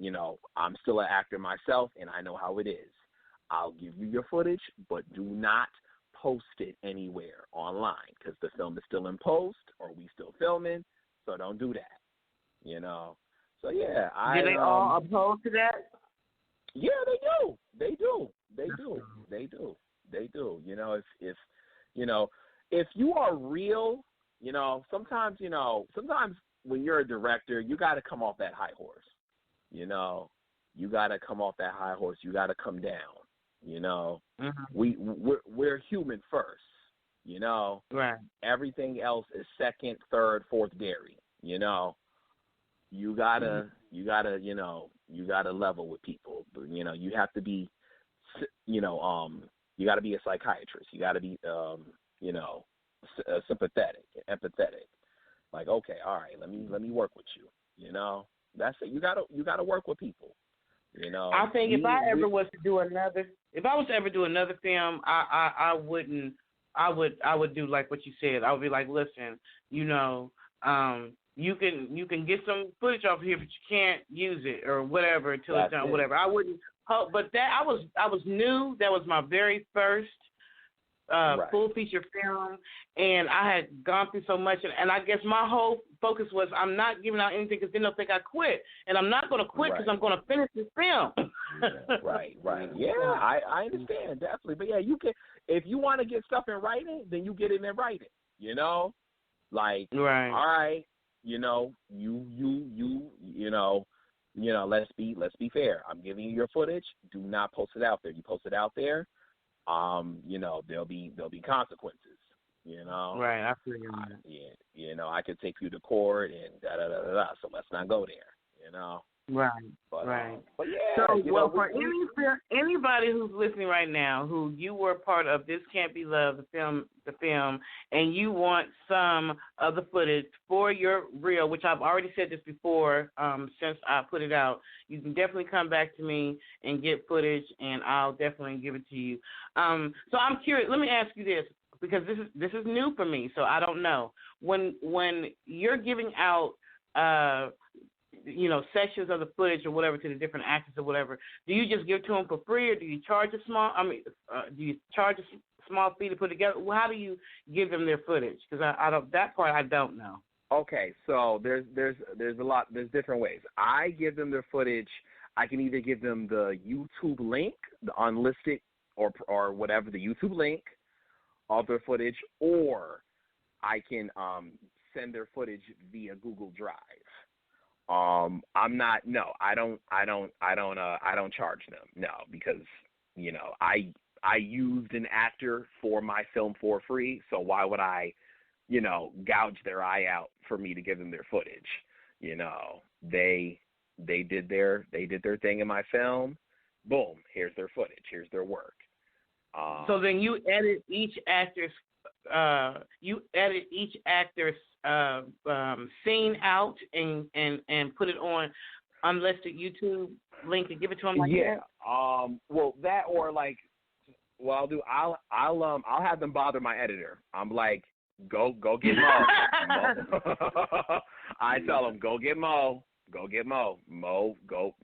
still an actor myself, and I know how it is. I'll give you your footage, but do not post it anywhere online, because the film is still in post, or we still filming, so don't do that, So yeah, do they all oppose to that? Yeah, they do. They do. You know, if if you are real, sometimes when you're a director, you got to come off that high horse. You got to come off that high horse. You got to come down. We're human first. Right. Everything else is second, third, fourth dairy. You gotta level with people. But, you have to be, you gotta be a psychiatrist. You gotta be, sympathetic, empathetic. Like, okay, all right, let me work with you. That's it. You gotta work with people. I think if I was to ever do another film, I would do like what you said. I would be like, listen, you can get some footage off here, but you can't use it or whatever until it's done. Whatever. I wouldn't. But that I was new. That was my very first full feature film, and I had gone through so much, and I guess my whole focus was I'm not giving out anything because then they'll think I quit, and I'm not going to quit because I'm going to finish this film. Right. Yeah, I understand definitely, but yeah, you can if you want to get stuff in writing, then you get it in writing. Like right. All right. Let's be fair. I'm giving you your footage. Do not post it out there. You post it out there, there'll be consequences. Right, I feel you. I could take you to court and da da da da. So let's not go there. Right. But, right. But yeah. So for anybody who's listening right now, who you were part of This Can't Be Love, the film, and you want some of the footage for your reel, which I've already said this before, since I put it out, you can definitely come back to me and get footage, and I'll definitely give it to you. So I'm curious. Let me ask you this, because this is new for me, so I don't know. When you're giving out sections of the footage or whatever to the different actors or whatever, do you just give it to them for free, or do you charge a small fee to put together? Well, how do you give them their footage? Because I don't, that part I don't know. Okay, so there's different ways. I give them their footage. I can either give them the YouTube link, the unlisted or whatever, the YouTube link of their footage, or I can send their footage via Google Drive. I don't charge them. No, because, I used an actor for my film for free. So why would I, gouge their eye out for me to give them their footage? They did their thing in my film. Boom. Here's their footage. Here's their work. So then you edit each actor's scene out and put it on unlisted YouTube link and give it to them like that? Well, that or like, what I'll have them bother my editor. I'm like, go get Mo. I tell them, go get Mo. Mo, go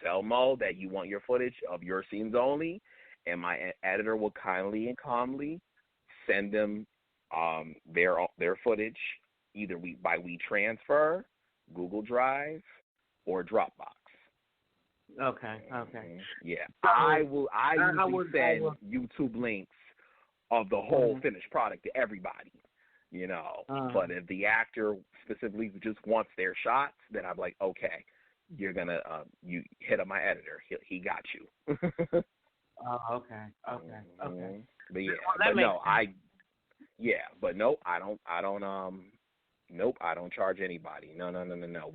tell Mo that you want your footage of your scenes only, and my editor will kindly and calmly send them their footage either by WeTransfer, Google Drive, or Dropbox. Okay. Yeah, I usually send YouTube links of the whole finished product to everybody. But if the actor specifically just wants their shots, then I'm like, okay, you're gonna you hit up my editor. He got you. Okay. But yeah, I don't charge anybody. No.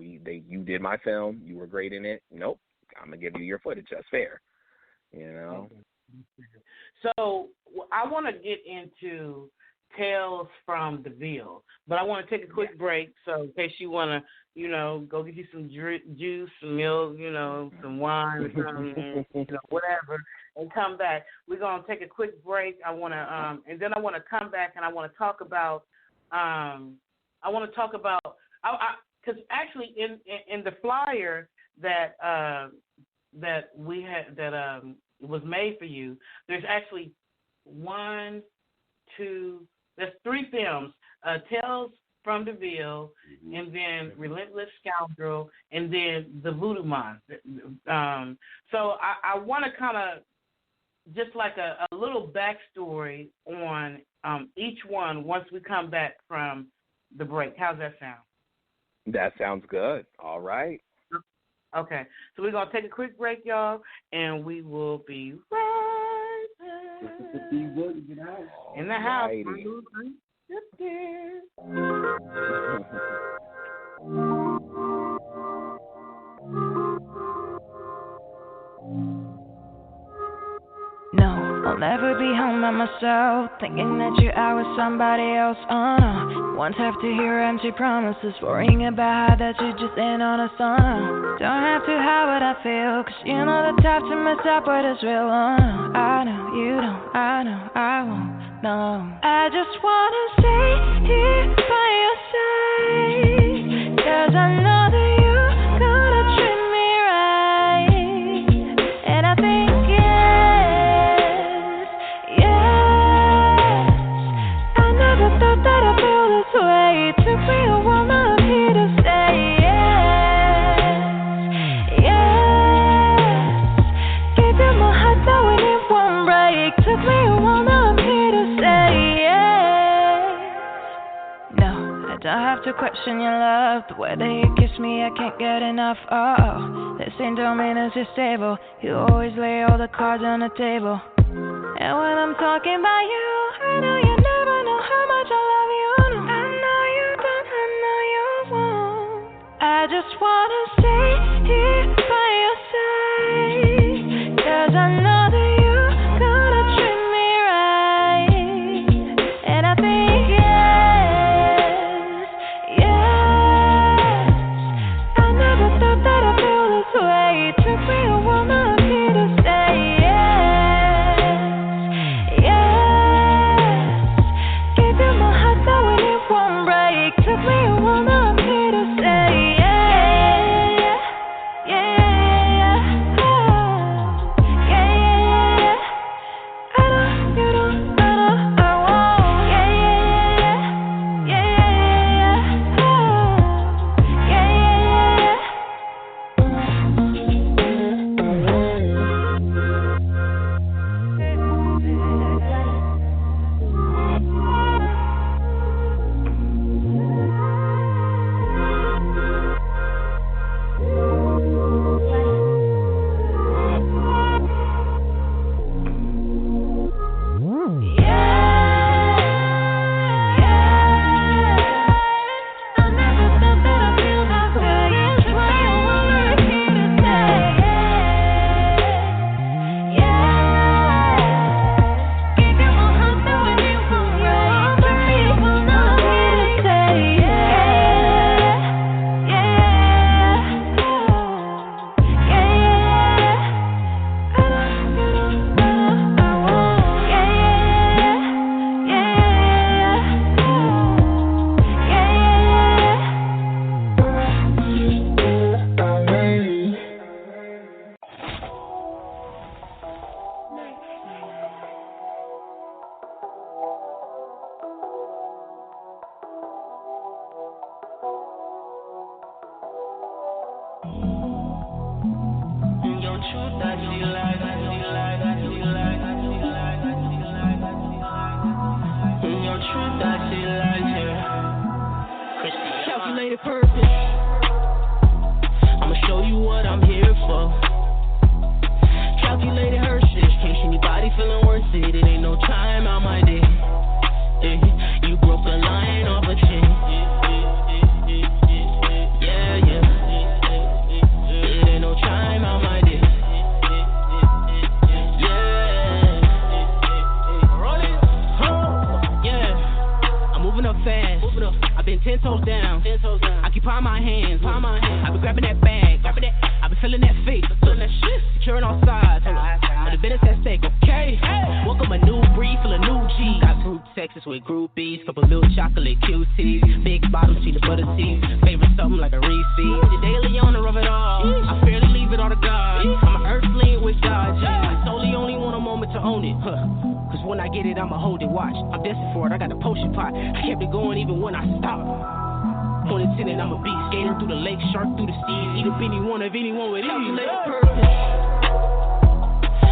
You did my film. You were great in it. Nope. I'm gonna give you your footage. That's fair. So I want to get into Tales from the Ville, but I want to take a quick break. So in case you want to, go get you some juice, some milk, some wine, or something, whatever, and come back. We're gonna take a quick break. I want to, and then I want to come back and I want to talk about, because actually in the flyer that we had that was made for you, there's actually there's 3 films. Tales from DeVille, and then Relentless Scoundrel, and then the Voodoo Monster. So I want to kind of just like a little backstory on each one once we come back from the break. How's that sound? That sounds good. All right. Okay. So we're going to take a quick break, y'all, and we will be right back. In the house. No, I'll never be home by myself, thinking that you're out with somebody else. No, won't have to hear empty promises, worrying about how that you just ain't on a no, don't have to hide what I feel, cause you know the type to mess up what is real. No, I know you don't, I know I won't. No, I just wanna stay here by your side, cause I know that you're gonna treat me right, and I think that I feel this way. It took me a while, now I'm here to say yes, yes. Gave you my heart, though and it won't break. Took me a while, now I'm here to say yes. No, I don't have to question your love. The way that you kiss me, I can't get enough. Oh, this ain't don't mean it's just stable. You always lay all the cards on the table. And when I'm talking about you, I know you never know how much I love you. No, I know you don't, I know you won't. I just wanna stay here by your side, cause I know that you're gonna treat me right, and I think yes, yes. I never thought that I'd feel this way. It took me a while, now I'm here to say took me a while, now I'm here to say yeah, yeah, oh, yeah. I know you don't, I know I won't. Yeah, oh, yeah. Calculated purpose. I'ma show you what I'm here for. Calculated Hershey's. Case anybody feeling worth it. It ain't no time out my day. You broke a line off a chain. Yeah. It ain't no time out my day. Yeah. I'm moving up fast. I've been 10 toes down. Occupy my hands. I've been grabbing that bag. I've been feeling that face. Securing all sides. But the business at stake, okay? Welcome a new breed, full of new G's. Got group Texas with groupies. Couple milk chocolate QTs. Big bottoms, peanut butter teeth. Favorite something like a Reese. The daily owner of it all. I fairly leave it all to God. I'm an earthling with God. I solely only want a moment to own it. Cause when I get it, I'ma hold it, watch. I'm destined for it, I got the potion pot. I kept it going even when I stopped. On the tenant, I'm a beast. Skating through the lake, shark through the seas. Eat up anyone with ease. Calculated purpose.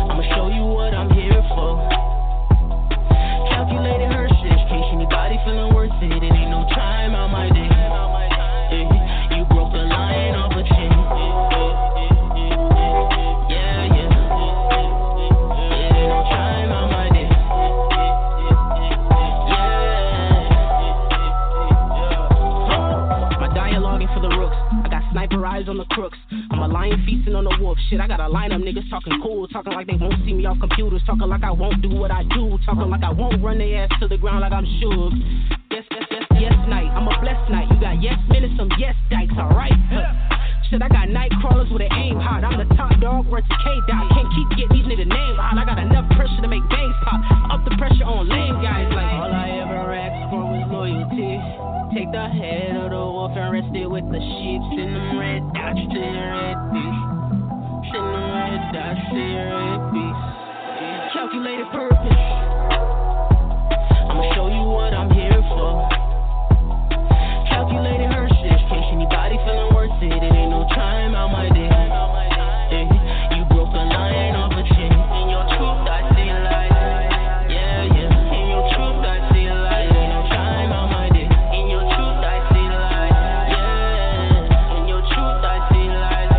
I'ma show you what I'm here for. Calculated Hershey. In case anybody feeling worth it, it ain't no time out my day. You broke the line off a chain. Sniper eyes on the crooks. I'm a lion feasting on the wolf. Shit, I got a line of niggas talking cool, talking like they won't see me off computers, talking like I won't do what I do, talking like I won't run their ass to the ground like I'm shook. Yes night. I'm a blessed night. You got yes men and some yes dykes, alright? Shit, I got night crawlers with an aim hot. I'm the top dog, worth a K-Dot. Can't keep getting these niggas name hot. I got enough pressure to make bangs pop. Up the pressure on lame guys like all I ever asked for was loyalty. Take the head of the wolf and rest it with the sheep. Send them red dots to your red beast. Send them red dots to your red beast. Calculated purpose. I'ma show you what I'm here for. Calculated Hershey. In case anybody feeling worth it, it ain't no time out my day. You broke a line off a chain. In your truth, I see light. Yeah. In your truth, I see light. Ain't no time out my day. In your truth, I see light. Yeah. In your truth, I see light.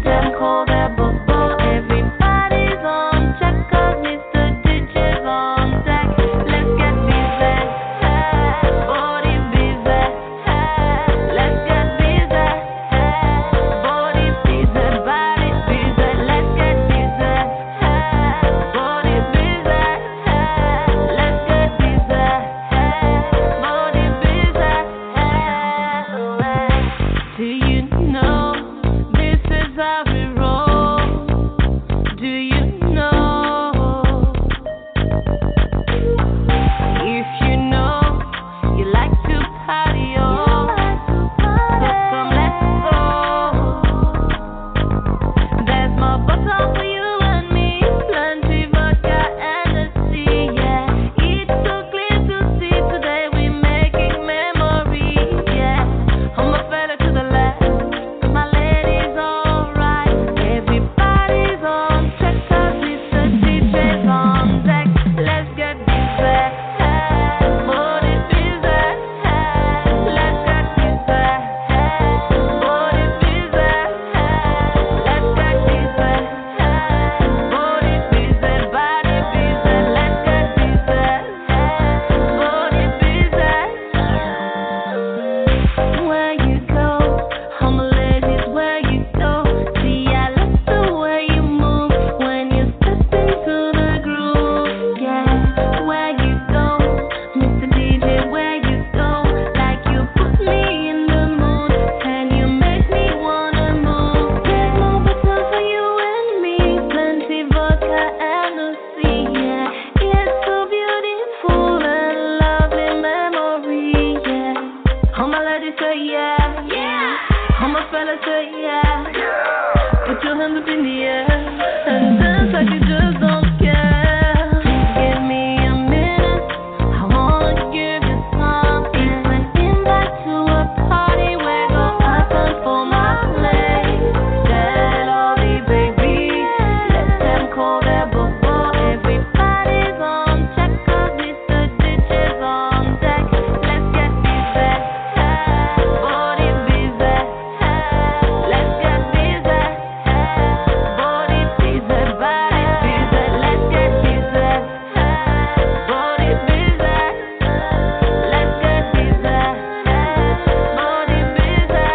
Them All my fellas say yeah. Put your hands up in the air and dance like you just don't care. Please give me a minute. I wanna give you something. It's an invite to a party where the happen for my place. Get all the baby. Let them call their bubble. Everybody's on check 'cause Mr. Ditch is on deck. Let's get busy. Body busy. Let's get busy. Body busy. Body busy. Let's get busy. Body busy. Let's get busy. Body busy.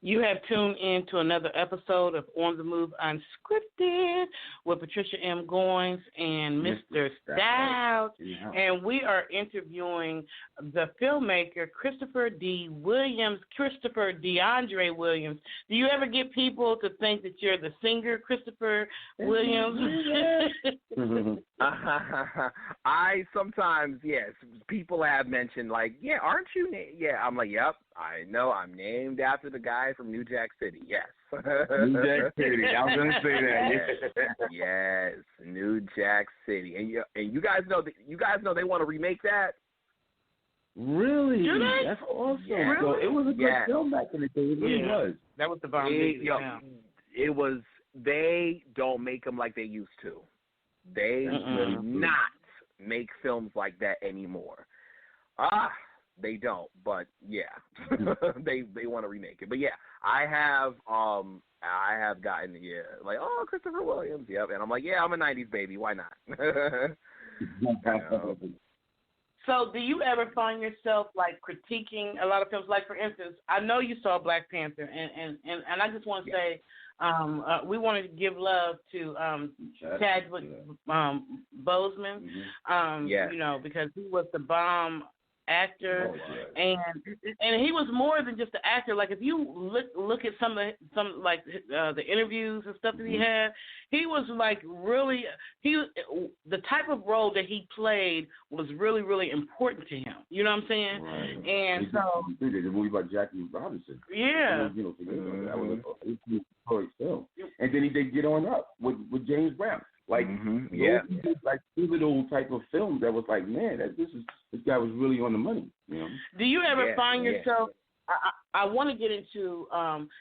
You have tuned in to another episode of On the Move Unscripted with Patricia M. Goins and Mr. Stout. Yeah. And we are interviewing the filmmaker Christopher D. Williams, Christopher DeAndre Williams. Do you ever get people to think that you're the singer Christopher Williams? I sometimes, yes, people have mentioned, like, yeah, aren't you? Yeah, I'm like, yep, I know, I'm named after the guy from New Jack City. Yes. New Jack City. I was gonna say that. Yes, New Jack City, and you guys know they want to remake that. Really? Do they? That's awesome. Yeah. So it was a good film back in the day. It really was. That was the bomb. It was. They don't make them like they used to. They do not make films like that anymore. They don't, but yeah, they want to remake it. But yeah, I have gotten like, oh, Christopher Williams, yep, and I'm like, yeah, I'm a '90s baby, why not? So, do you ever find yourself like critiquing a lot of films? Like, for instance, I know you saw Black Panther, and I just want to say, we wanted to give love to Chadwick Boseman, you know, because he was the bomb actor, and he was more than just an actor. Like, if you look at some like the interviews and stuff that he had, he was like really the type of role that he played was really, really important to him. You know what I'm saying? Right. And so there's a movie about Jackie Robinson. Yeah. You know, that was a historic film. And then he did Get On Up with James Brown. Like, like pivotal type of film that was like, man, this guy was really on the money. You know? Do you ever find yourself? I want to get into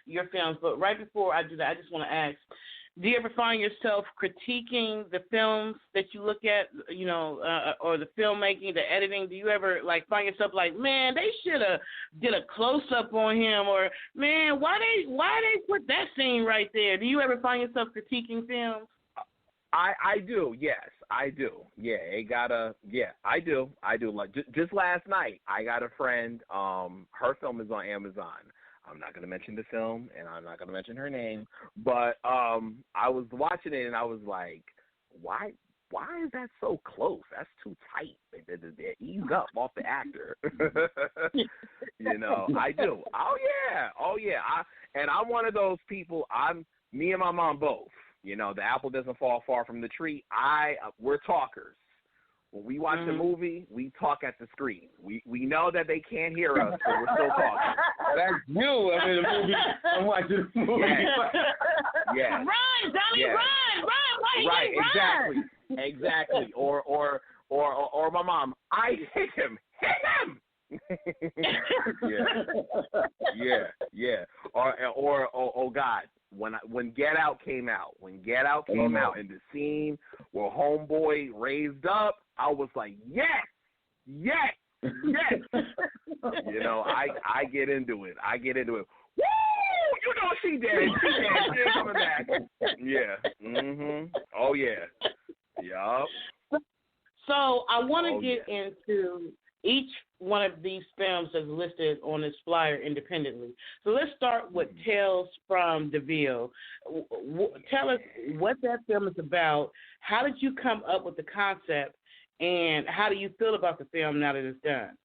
your films, but right before I do that, I just want to ask: do you ever find yourself critiquing the films that you look at, you know, or the filmmaking, the editing? Do you ever like find yourself like, man, they should have did a close up on him, or man, why they put that scene right there? Do you ever find yourself critiquing films? I do, yes, I do. Yeah, I do. Like just last night, I got a friend. Her film is on Amazon. I'm not going to mention the film, and I'm not going to mention her name. But I was watching it, and I was like, why is that so close? That's too tight. They ease up off the actor. You know, I do. Oh yeah. I'm one of those people. Me and my mom both. You know, the apple doesn't fall far from the tree. We're talkers. When we watch a movie, we talk at the screen. We know that they can't hear us, but we're still talking. That's you. I'm in the movie. I'm watching the movie. Yeah. Run, Donnie, run! Right, exactly. Or my mom, I hit him. Yeah. Or oh God, when Get Out came out, and the scene where Homeboy raised up, I was like, yes. You know, I get into it. Woo! You know she did. She ain't coming back. Yeah. Oh yeah. Yup. So I want to get into each one of these films that's listed on this flyer independently. So let's start with Tales from DeVille. Tell us what that film is about. How did you come up with the concept, and how do you feel about the film now that it's done?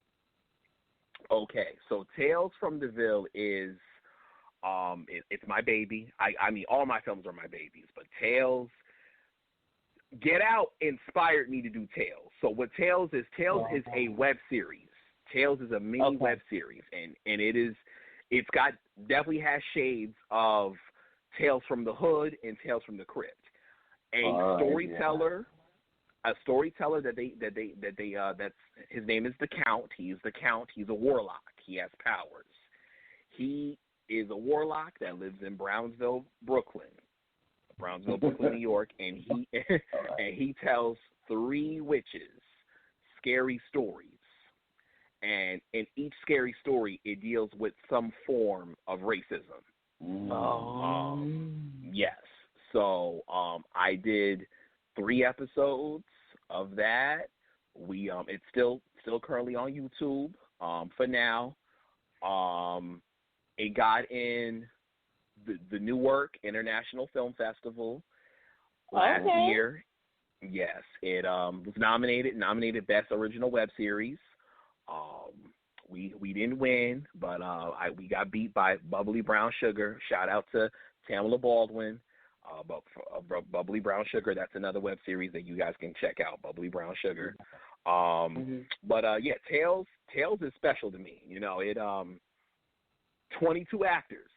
Okay, so Tales from DeVille is It's my baby. I mean, all my films are my babies, but Tales, Get Out inspired me to do Tales. So what Tales is a web series. Tales is a mini web series, and it's got definitely has shades of Tales from the Hood and Tales from the Crypt. A storyteller that's his name is the Count. He's the Count. He's a warlock. He has powers. He is a warlock that lives in Brownsville, Brooklyn, New York, and he tells 3 witches scary stories. And in each scary story, it deals with some form of racism. Yes. So I did 3 episodes of that. It's still currently on YouTube for now. It got in the Newark International Film Festival last year. Yes, it was nominated Best Original Web Series. We didn't win, but we got beat by Bubbly Brown Sugar. Shout out to Tamala Baldwin. Bubbly Brown Sugar, that's another web series that you guys can check out, Bubbly Brown Sugar. But yeah, Tales is special to me. You know, it 22 actors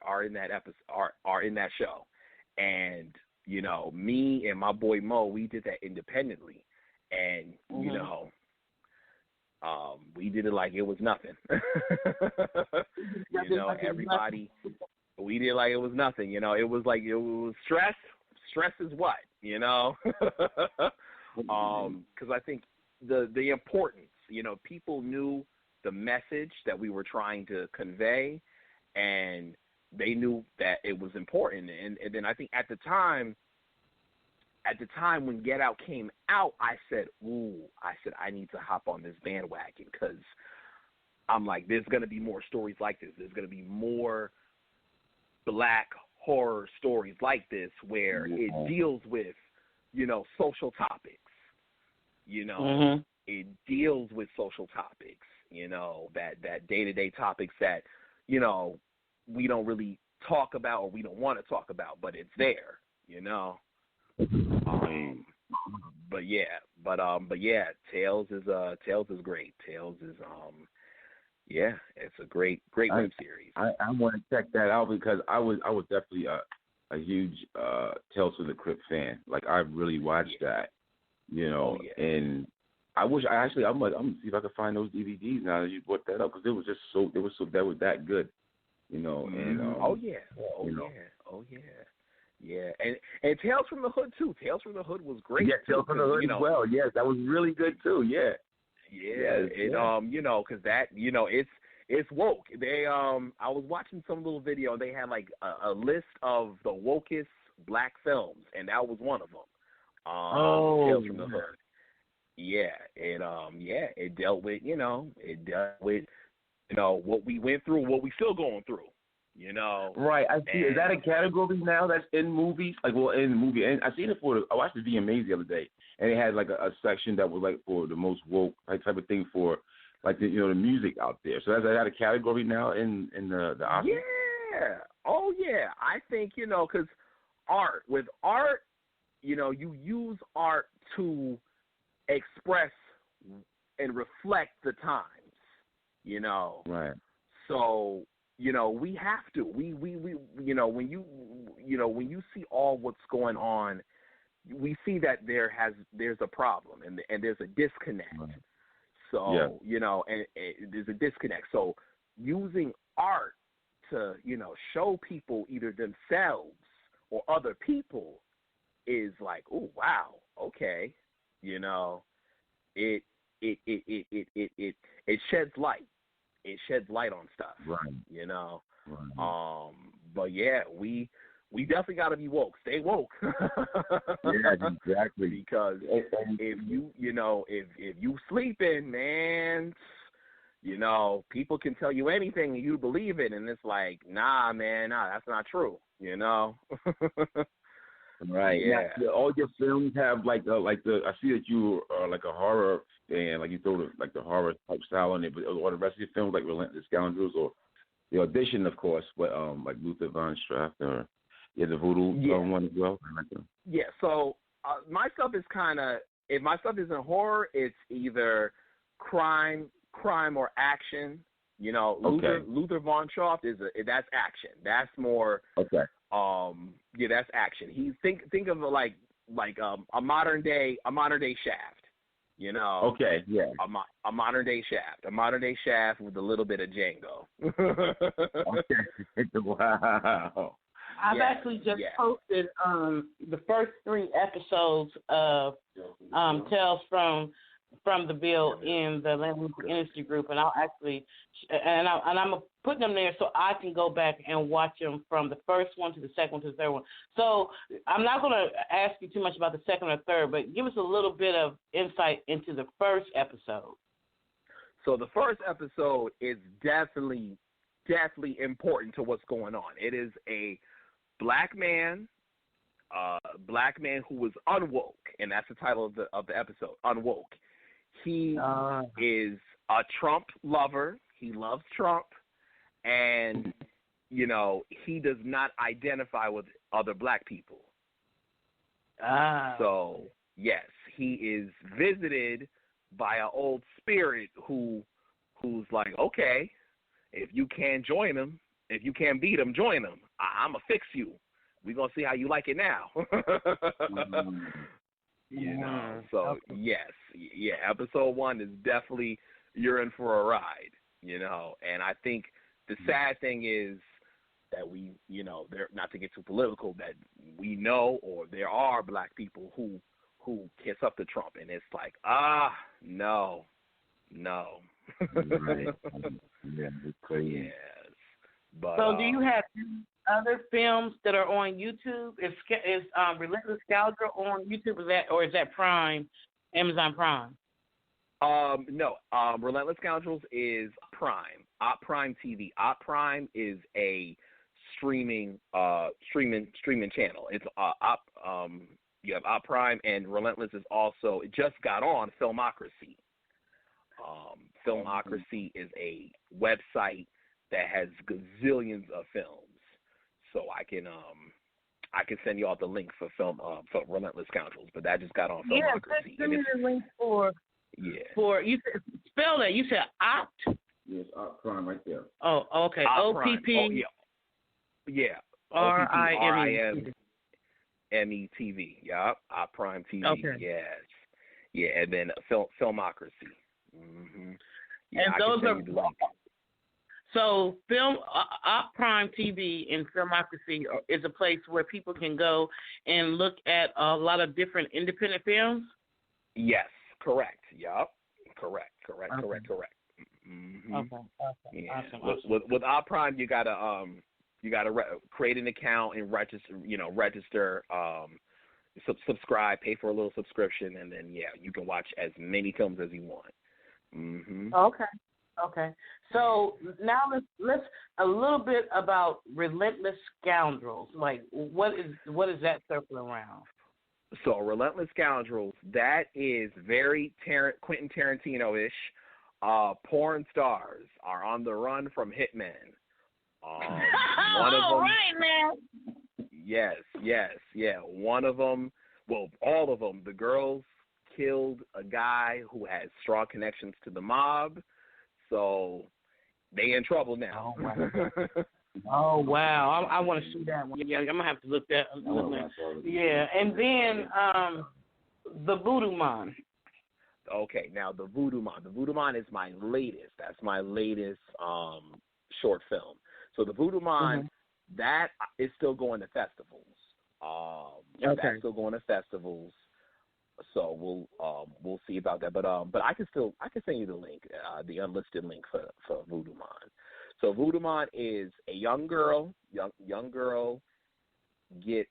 are in that episode, are in that show. And, you know, me and my boy Mo, we did that independently. And, you know, we did it like it was nothing. You know, everybody, we did like it was nothing. You know, it was like, it was stress. Stress is what, you know? Because I think the importance, you know, people knew the message that we were trying to convey, and they knew that it was important. And then I think at the time when Get Out came out, I said, I need to hop on this bandwagon, because I'm like, there's going to be more stories like this. There's going to be more black horror stories like this where it deals with, you know, social topics. You know, it deals with social topics, you know, that day-to-day topics that, you know, we don't really talk about or we don't want to talk about, but it's there, you know. But yeah, Tales is great. Tales is yeah, it's a great web series. I want to check that out, because I was definitely a huge Tales from the Crypt fan. Like, I really watched that, you know. And I wish I'm gonna see if I can find those DVDs now that you brought that up, because it was that good, you know. And yeah, and Tales from the Hood too. Tales from the Hood was great. Yeah, Tales from the Hood as well. Yes, that was really good too. Yeah. Yeah, you know, because that, you know, it's woke. They I was watching some little video, and they had like a list of the wokest black films, and that was one of them. Tales from the Hood. Yeah, it dealt with, you know, what we went through, what we still going through. You know, right? I see. Is that a category now that's in movies? Like, well, in the movie, and I seen it I watched the VMAs the other day, and it had like a section that was like for the most woke type of thing for, like, the, you know, the music out there. So is that a category now in the Oscars? Yeah. Oh yeah. I think, you know, because with art, you know, you use art to express and reflect the times. You know. Right. So, you know, we have to. We you know, when you see all what's going on, we see that there's a problem and there's a disconnect. Right. So, you know, and there's a disconnect. So using art to, you know, show people either themselves or other people is like, oh wow, okay. You know, it sheds light. It sheds light on stuff, right? You know, right. But yeah, we definitely got to be woke. Stay woke. Yeah, exactly. Because if you sleeping, man, you know, people can tell you anything and you believe it, and it's like, nah, man, that's not true. You know. Right. Yeah. Now, all your films have I see that you are like a horror fan, like you throw the horror type style on it, but all the rest of your films like Relentless Scoundrels or the audition, of course, but like Luther Von Straff or the Voodoo one as well. Yeah. So my stuff is kind of, if my stuff isn't horror, it's either crime or action. You know, Luther Von Straff that's action. That's more. Okay. That's action. Think of like a modern day Shaft. You know. Okay. Yeah. A modern day Shaft with a little bit of Django. Okay. Wow. I've actually just posted the first 3 episodes of Tales from the Bill in the Language Industry Group, and I'll actually I'm putting them there so I can go back and watch them from the first one to the second one to the third one. So I'm not going to ask you too much about the second or third, but give us a little bit of insight into the first episode. So the first episode is definitely important to what's going on. It is a black man who was unwoke, and that's the title of the episode, Unwoke. He is a Trump lover. He loves Trump, and he does not identify with other black people. So yes, he is visited by an old spirit who's like, okay, if you can't join him, if you can't beat him, join him. I'm going to fix you. We're going to see how you like it now. So yes. Yeah, episode 1 is definitely, you're in for a ride, And I think the sad thing is that we, they're, not to get too political, that we know, or there are black people who kiss up to Trump, and it's like, no. Right. Yeah, it's crazy. Yes. But, so do you have other films that are on YouTube? Is Relentless Scoundrel on YouTube? Is that Prime, Amazon Prime? No. Relentless Scoundrels is Prime. Prime TV. Prime is a streaming channel. It's you have Prime, and Relentless is also, it just got on FilmMaker. FilmMaker is a website that has gazillions of films. So I can send you all the link for Relentless Scoundrels, but that just got on FilmMaker. Yeah, send me the link for you said, spell that. You said Opt. Yes, Prime right there. Oh, okay. OPP. Oh, yeah. RIME. METV. Yeah, Prime TV. Okay. Yes. Yeah, and then FilmMaker. Mm-hmm. Yeah, and those are so Prime TV and FilmMaker is a place where people can go and look at a lot of different independent films. Yes, correct. Yep, correct. Mm-hmm. Okay. Yeah. Awesome. With Prime, you gotta create an account and register, subscribe, pay for a little subscription, and then you can watch as many films as you want. Mm-hmm. Okay. So now let's a little bit about Relentless Scoundrels. Like, what is that circling around? So Relentless Scoundrels, that is very Quentin Tarantino-ish. Porn stars are on the run from hitmen. One of them, right, man. Yes. One of them, well, all of them. The girls killed a guy who has strong connections to the mob, so they in trouble now. Oh wow! I want to see that one. Yeah, I'm gonna have to look that. Yeah, and then the Voodoo Man. Okay, now the Voodoo Man. The Voodoo Man is my latest. That's my latest short film. So the Voodoo Man, that is still going to festivals. That's still going to festivals. So we'll see about that. But I can send you the link, the unlisted link for Voodoo Man. So Voodoo Man is a young girl gets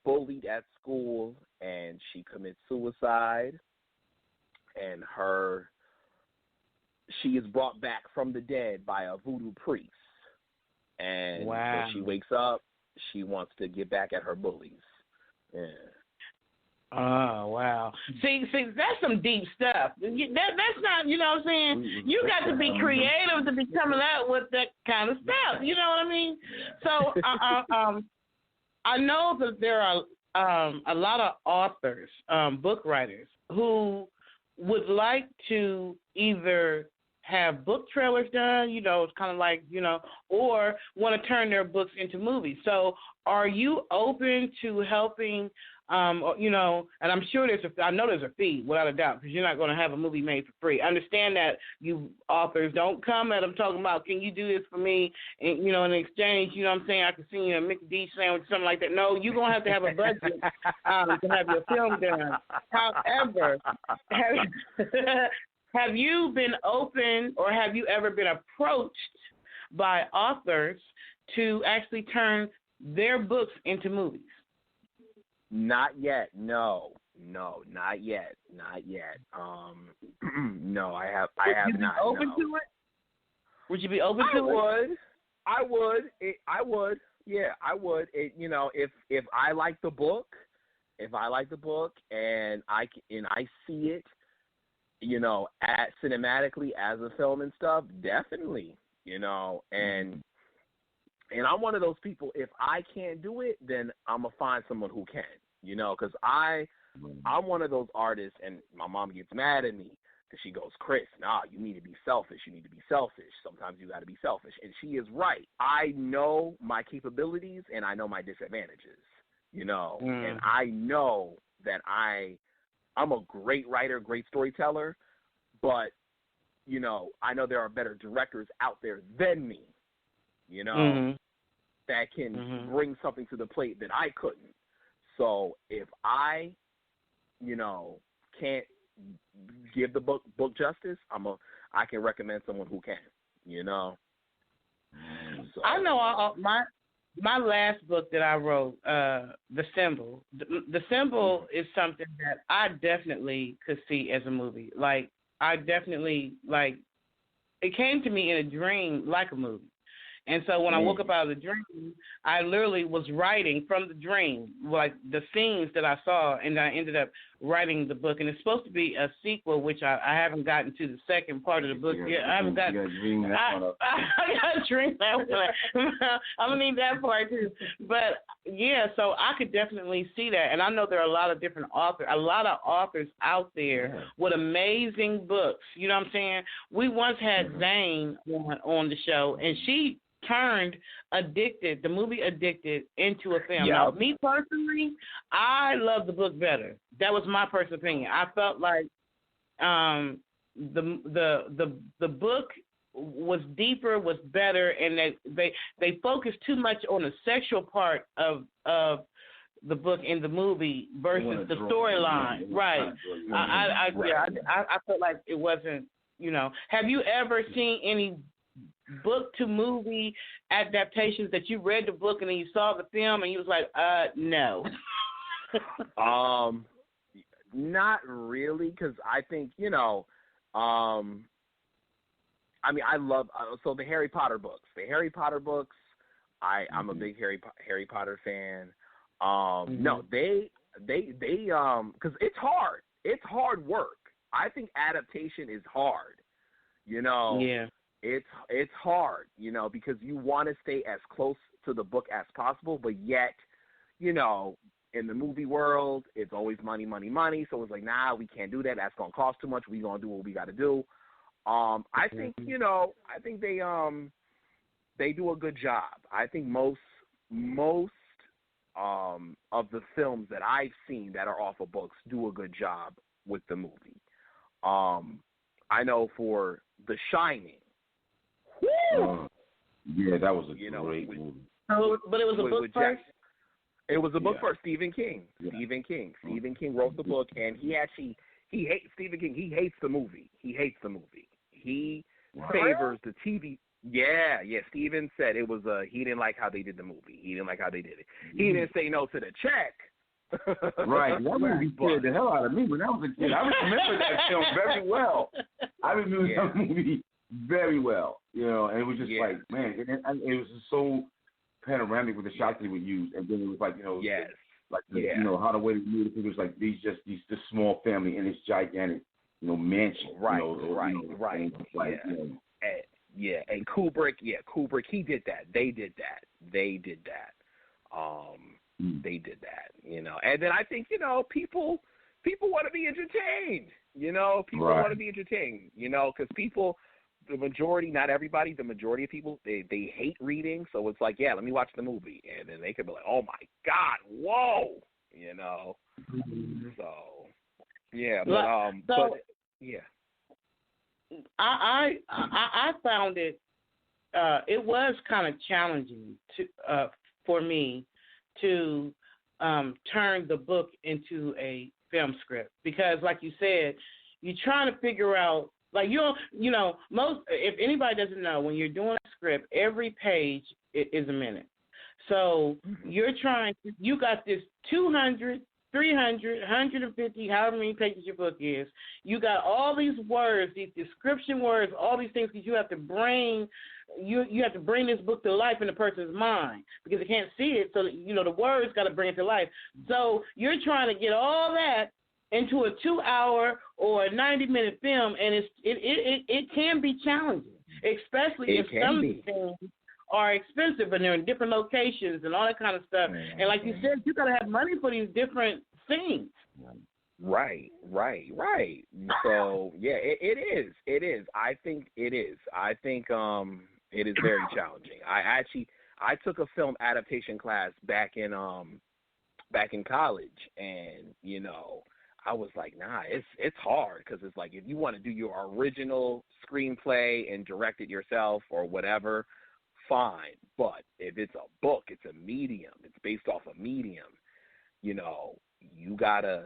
bullied at school, and she commits suicide, and she is brought back from the dead by a voodoo priest. And when she wakes up, she wants to get back at her bullies. Yeah. Oh, wow. See, that's some deep stuff. That's not, you know what I'm saying? You got to be creative to be coming out with that kind of stuff. You know what I mean? So I know that there are a lot of authors, book writers, who would like to either have book trailers done, you know, it's kind of like, you know, or want to turn their books into movies. So are you open to helping, you know, and I'm sure I know there's a fee, without a doubt, because you're not going to have a movie made for free. I understand that you authors don't come at them talking about, can you do this for me, and, you know, in exchange, you know what I'm saying, I can send you a Mickey D sandwich, something like that. No, you're going to have a budget to have your film done. However, have you been open, or have you ever been approached by authors to actually turn their books into movies? Not yet. No, not yet. No, I have not. Open to it? Would you be open to it? I would. Yeah, I would. You know, if I like the book, and I see it, you know, cinematically as a film and stuff, definitely, you know, and I'm one of those people, if I can't do it, then I'm going to find someone who can, you know, because I'm one of those artists, and my mom gets mad at me because she goes, Chris, nah, you need to be selfish. Sometimes you got to be selfish. And she is right. I know my capabilities, and I know my disadvantages, you know, and I know that I'm a great writer, great storyteller, but, you know, I know there are better directors out there than me, you know, that can bring something to the plate that I couldn't. So if I, you know, can't give the book justice, I can recommend someone who can, you know. So, I know my last book that I wrote, The Symbol. The Symbol is something that I definitely could see as a movie. Like, I definitely, like, it came to me in a dream like a movie. And so when I woke up out of the dream, I literally was writing from the dream, like the scenes that I saw, and I ended up writing the book. And it's supposed to be a sequel, which I haven't gotten to the second part of the book yet. I haven't gotten. I got to dream that one. I'm gonna need that part too. But yeah, so I could definitely see that, and I know there are a lot of different authors out there with amazing books. You know what I'm saying? We once had Zane on the show, and she turned the movie Addicted into a film. Now, me personally, I love the book better. That was my personal opinion. I felt like the book was deeper, was better, and they focused too much on the sexual part of the book in the movie versus the storyline. Right. I felt like it wasn't, you know. Have you ever seen any book to movie adaptations that you read the book and then you saw the film and you was like, no? Not really, because I think, you know, I mean, I love so the Harry Potter books. I'm a big Harry Potter fan. No, they because it's hard. It's hard work. I think adaptation is hard. You know. Yeah. It's hard, you know, because you want to stay as close to the book as possible, but yet, you know, in the movie world, it's always money. So it's like, nah, we can't do that. That's gonna cost too much. We gonna do what we got to do. I think, you know, I think they do a good job. I think most of the films that I've seen that are off of books do a good job with the movie. I know for The Shining. Yeah, that was a great movie. But it was a book first? It was a book first. Stephen King. Stephen King wrote the book, and he hates Stephen King. He hates the movie. He favors the TV. Yeah. Stephen said it was he didn't like how they did the movie. He didn't like how they did it. He didn't say no to the check. Right. That movie scared the hell out of me when I was a kid. I remember that film very well. I remember that movie very well, you know, and it was just like, man, it was just so panoramic with the shots they would use, and then it was like, you know, like how the way they move it was like this small family in this gigantic mansion. Right. Yeah. And Kubrick, he did that. They did that. They did that. And then I think people want to be entertained. People want to be entertained. Because people. The majority, not everybody, the majority of people, they hate reading. So it's like, let me watch the movie. And then they could be like, oh, my God, whoa, So, yeah, but yeah. I found it, it was kind of challenging for me to turn the book into a film script. Because, like you said, you're trying to figure out, like, most, if anybody doesn't know, when you're doing a script, every page is a minute. So you got this 200, 300, 150, however many pages your book is. You got all these words, these description words, all these things that you have to bring. You have to bring this book to life in the person's mind because they can't see it. So, the words got to bring it to life. So you're trying to get all that into a 2-hour or a 90-minute film, and it can be challenging, especially if some things are expensive and they're in different locations and all that kind of stuff. And like you said, you got to have money for these different things. Right. So it is. I think it is. It is very challenging. I took a film adaptation class back in college, and I was like, nah, it's hard because it's like if you want to do your original screenplay and direct it yourself or whatever, fine. But if it's a book, it's a medium. It's based off a medium. You gotta.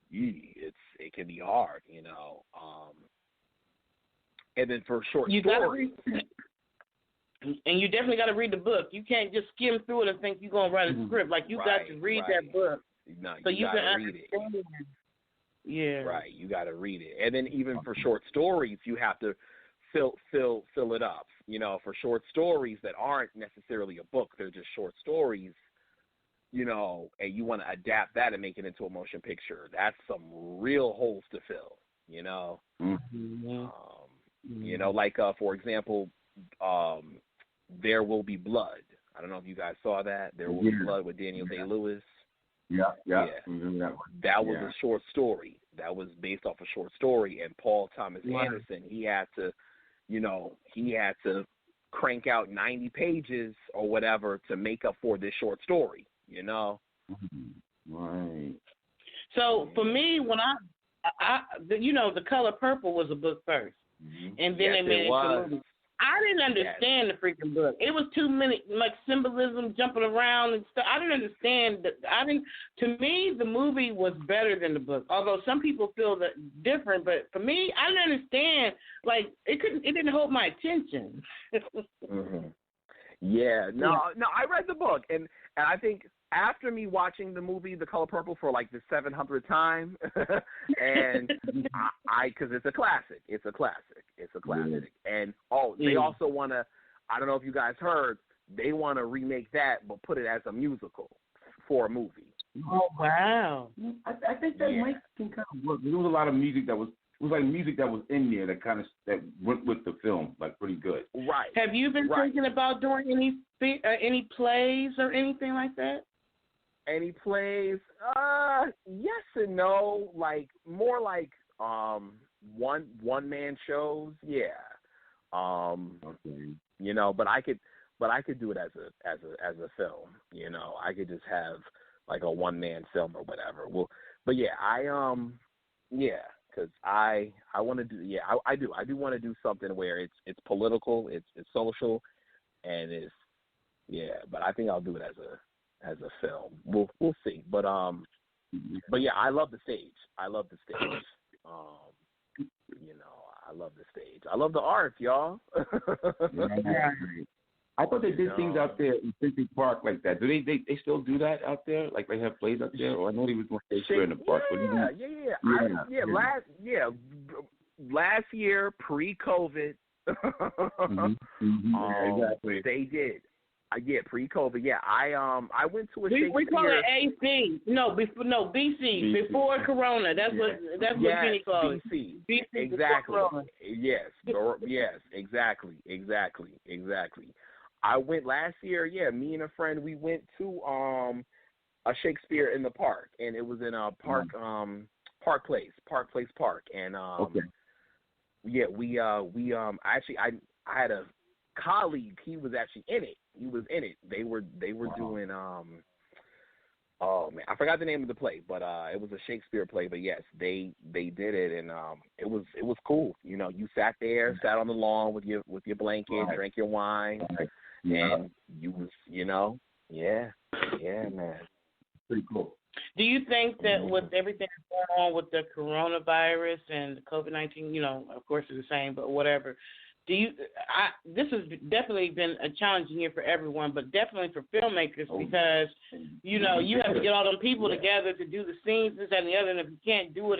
It can be hard. And then for short stories. And you definitely got to read the book. You can't just skim through it and think you're gonna write a script. Like you got to read that book. No, so you can read it. Yeah. Right, you got to read it. And then even for short stories, you have to fill it up. For short stories that aren't necessarily a book, they're just short stories, and you want to adapt that and make it into a motion picture. That's some real holes to fill, Like, for example, There Will Be Blood. I don't know if you guys saw that. There Will Be Blood with Daniel Day-Lewis. Yeah. That was a short story. That was based off a short story, and Paul Thomas Anderson, he had to crank out 90 pages or whatever to make up for this short story, Right. So for me, when The Color Purple was a book first, and then they made it into a movie. I didn't understand the freaking book. It was too many symbolism jumping around and stuff. I didn't understand. To me, the movie was better than the book. Although some people feel that different, but for me, I didn't understand. Like it didn't hold my attention. Yeah. No. I read the book, and I think after me watching the movie The Color Purple for like the 700th time, and because it's a classic. And they also want to, I don't know if you guys heard, they want to remake that but put it as a musical for a movie. Oh wow! I think that might can kind of work. There was a lot of music that was music that was in there that went with the film like pretty good. Right. Have you been thinking about doing any plays or anything like that? Any plays? Yes and no. Like more like one man shows. Yeah. Okay. But I could do it as a film. I could just have like a one man film or whatever. Well, but yeah, because I want to do. Yeah, I do want to do something where it's political, it's social, and it's But I think I'll do it as a film. We'll see. But yeah, I love the stage. I love the stage. I love the stage. I love the art, y'all. I thought they did things out there in Century Park like that. Do they still do that out there? Like they have plays out there? Or I know they was going to stay in the park. Last year, pre-COVID, exactly. they did. Pre-COVID. Yeah, I went to a Shakespeare. We call it AC. BC. Before Corona. That's what Kenny calls it. BC. Exactly. Yes. Yes. Exactly. I went last year. Yeah, me and a friend, we went to a Shakespeare in the park, and it was in a Park Place Park, and yeah, we actually I had a colleague. He was actually in it. They were doing oh man, I forgot the name of the play, but it was a Shakespeare play. But yes, they did it, and it was cool. You know, you sat on the lawn with your blanket, drank your wine, and you was, man. Pretty cool. Do you think that with everything that's going on with the coronavirus and COVID-19, of course it's the same, but whatever. This has definitely been a challenging year for everyone, but definitely for filmmakers because, you have to get all them people together to do the scenes, this, that, and the other, and if you can't do it,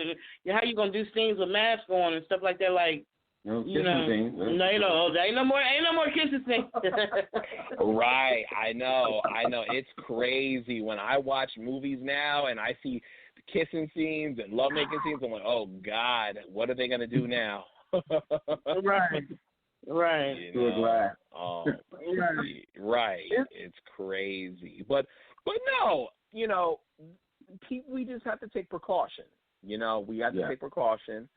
how you going to do scenes with masks on and stuff like that, like, ain't no more kissing scenes. Right, I know. It's crazy when I watch movies now and I see the kissing scenes and lovemaking scenes. I'm like, oh God, what are they gonna do now? Right. Right. It's crazy, but no, we just have to take precaution. We have to take precaution.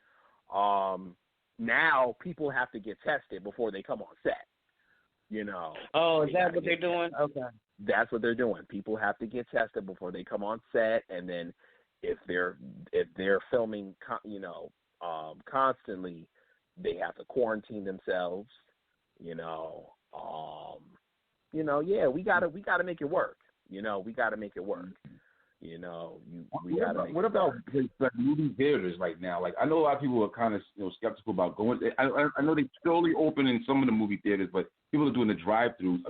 Now people have to get tested before they come on set. Oh, is that what they're doing? Okay. That's what they're doing. People have to get tested before they come on set, and then if they're filming, constantly, they have to quarantine themselves. We gotta make it work. We gotta make it work. What about movie theaters right now? Like, I know a lot of people are kind of skeptical about going. I know they're slowly opening some of the movie theaters, but people are doing the drive-throughs,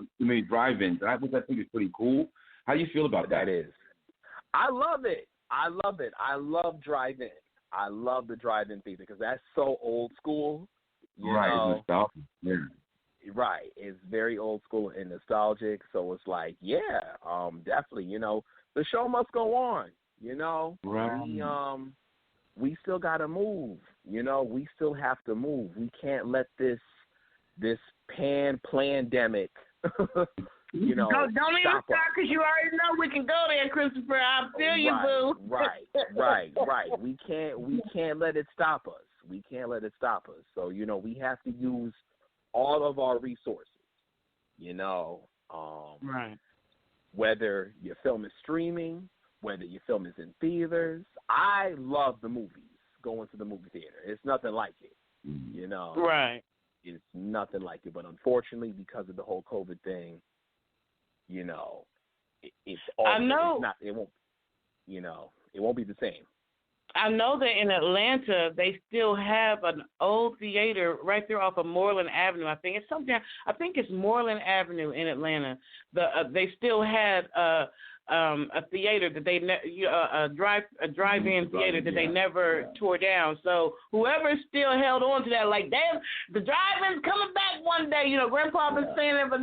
drive-ins. Which I think is pretty cool. How do you feel about that? That is. I love it. I love drive-in. I love the drive-in theater because that's so old school. Right, it's nostalgic. Yeah. Right, it's very old school and nostalgic. So it's like, definitely. The show must go on, Right. We still gotta move, we still have to move. We can't let this pandemic, don't even start because you already know we can go there, Christopher. I feel you, boo. Right. We can't let it stop us. So, we have to use all of our resources, right. Whether your film is streaming, whether your film is in theaters. I love the movies, going to the movie theater. It's nothing like it, Right. It's nothing like it. But unfortunately, because of the whole COVID thing, it's all. I know. It's not, it won't. It won't be the same. I know that in Atlanta they still have an old theater right there off of Moreland Avenue. I think it's Moreland Avenue in Atlanta. They still had a theater that they a drive-in theater that they never tore down. So whoever still held on to that, like, damn, the drive-in's coming back one day. Grandpa been saying it for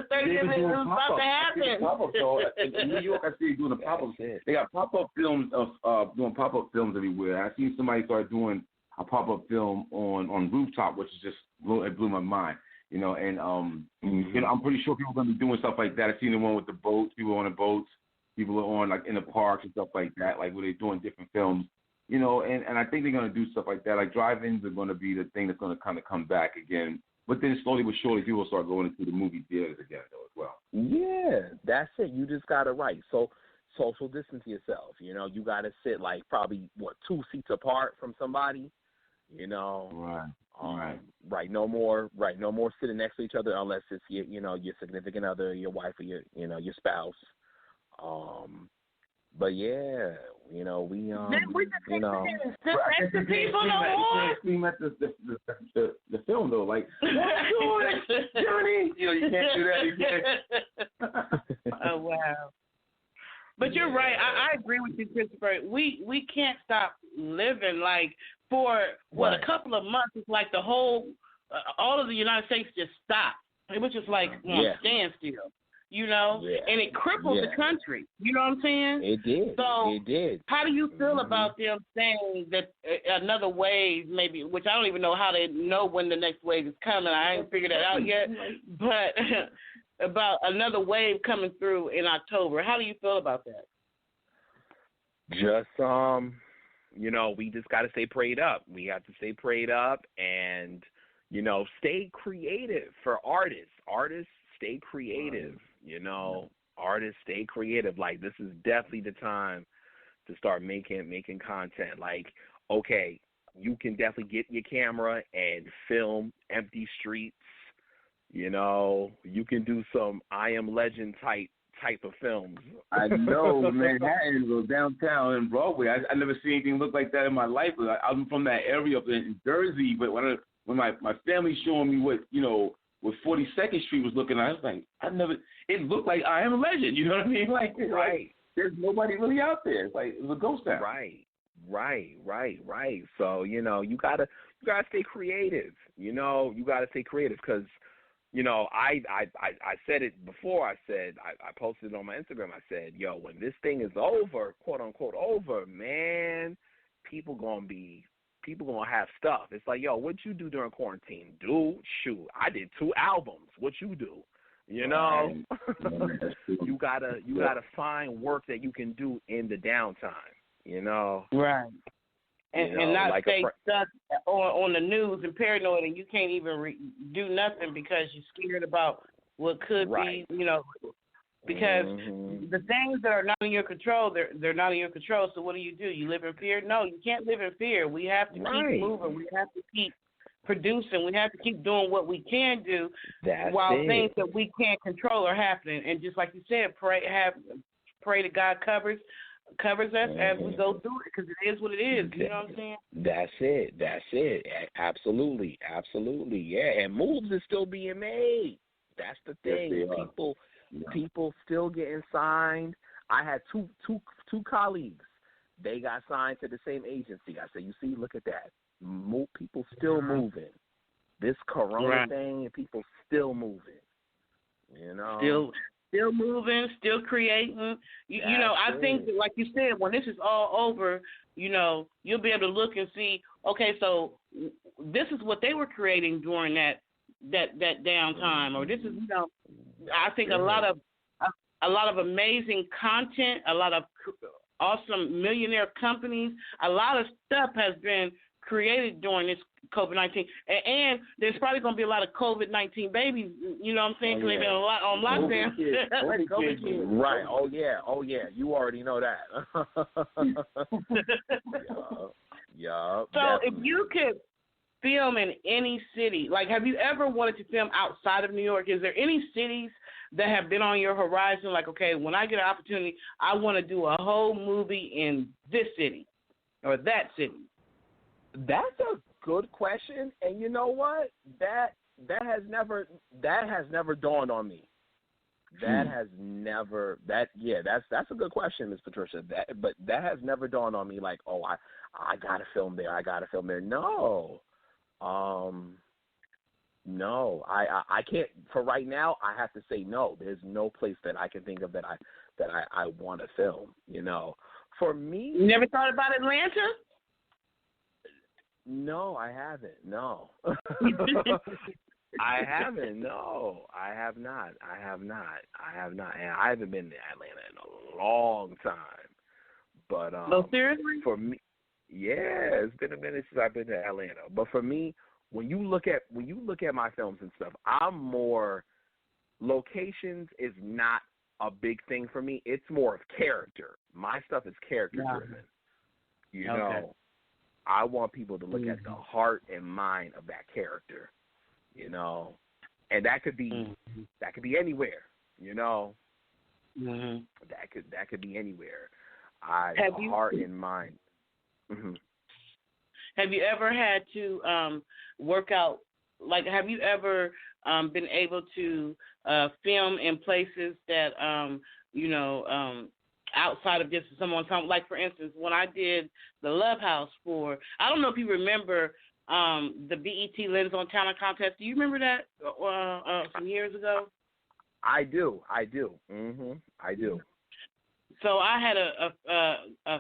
30 years. It's about to happen. So in New York, I see doing the pop-up. They got pop-up films of doing pop-up films everywhere. I seen somebody start doing a pop-up film on rooftop, which is just blew my mind. And I'm pretty sure people are going to be doing stuff like that. I seen the one with the boats, people on the boats. People are on, like, in the parks and stuff like that, like, where they're doing different films, and I think they're going to do stuff like that. Like, drive-ins are going to be the thing that's going to kind of come back again. But then slowly but surely, people will start going into the movie theaters again, though, as well. Yeah, that's it. You just got it right. So social distance yourself. You got to sit, like, probably, 2 seats apart from somebody, Right. Right. No more sitting next to each other unless it's your significant other, your wife, or your spouse. But yeah, we sit next to people no more. Scream at the film though, like, Johnny. You can't do that. You can't. Oh wow. But you're right. I agree with you, Christopher. We can't stop living. Like, for a couple of months, it's like the whole all of the United States just stopped. It was just like standstill. you know, and it crippled the country. You know what I'm saying? It did. So it did. How do you feel about them saying that another wave, maybe, which I don't even know how they know when the next wave is coming. I ain't figured that out yet. But about another wave coming through in October. How do you feel about that? Just, you know, we just got to stay prayed up. We have to stay prayed up and, you know, stay creative for artists. Artists, stay creative. You know, artists, stay creative. Like, this is definitely the time to start making content. Like, okay, you can definitely get your camera and film empty streets. You know, you can do some I Am Legend type of films. I know, Manhattan or downtown in Broadway. I never seen anything look like that in my life. I'm from that area up in Jersey, but when my family's showing me what 42nd Street was looking at, I was like, it looked like I Am a Legend. You know what I mean? Like, right. There's nobody really out there. It's like, it was a ghost town. Right. So, you know, you gotta stay creative. You know, you gotta stay creative because, you know, I said it before. I posted it on my Instagram. I said, yo, when this thing is over, quote unquote over, man, people gonna have stuff. It's like, yo, what you do during quarantine? Shoot, I did 2 albums. What you do? You know, you gotta find work that you can do in the downtime. You know, right. And not like stay stuck on the news and paranoid, and you can't even do nothing because you're scared about what could be, you know, because the things that are not in your control, they're not in your control. So what do? You live in fear? No, you can't live in fear. We have to keep moving. We have to keep producing. We have to keep doing what we can do while things that we can't control are happening. And just like you said, pray that God covers us as we go through it, because it is what it is. You know what I'm saying? That's it. Absolutely. Yeah, and moves is still being made. That's the thing. People still getting signed. I had two colleagues. They got signed to the same agency. I said, you see, look at that. People still moving. This corona thing, and people still moving. You know, still moving, still creating. You know, I think that, like you said, when this is all over, you know, you'll be able to look and see, okay, so this is what they were creating during that downtime, or this is, you know, I think a lot of amazing content, a lot of awesome millionaire companies, a lot of stuff has been created during this COVID-19, and there's probably going to be a lot of COVID-19 babies, you know what I'm saying, because they've been a lot on lockdown. Right, oh yeah, you already know that. Yeah. So definitely. If you could film in any city, like, have you ever wanted to film outside of New York? Is there any cities that have been on your horizon, like, okay, when I get an opportunity, I want to do a whole movie in this city or that city? That's a good question, and you know what? That has never dawned on me. That's a good question, Ms. Patricia. But that has never dawned on me. Like, oh, I gotta film there. No, no, I can't. For right now, I have to say no. There's no place that I can think of that I want to film. You know, for me, you never thought about Atlanta? No, I haven't. No. I haven't. No, I have not. And I haven't been to Atlanta in a long time. But no, seriously? For me, yeah, it's been a minute since I've been to Atlanta. But for me, when you look at my films and stuff, I'm more, locations is not a big thing for me. It's more of character. My stuff is character driven. You know. I want people to look at the heart and mind of that character, you know, and that could be anywhere, you know. That could be anywhere. Heart and mind. Have you ever had to work out? Like, have you ever been able to film in places that outside of just someone's home? Like, for instance, when I did the Love House I don't know if you remember the BET Lens on Talent contest. Do you remember that some years ago? I do. I do. So I had a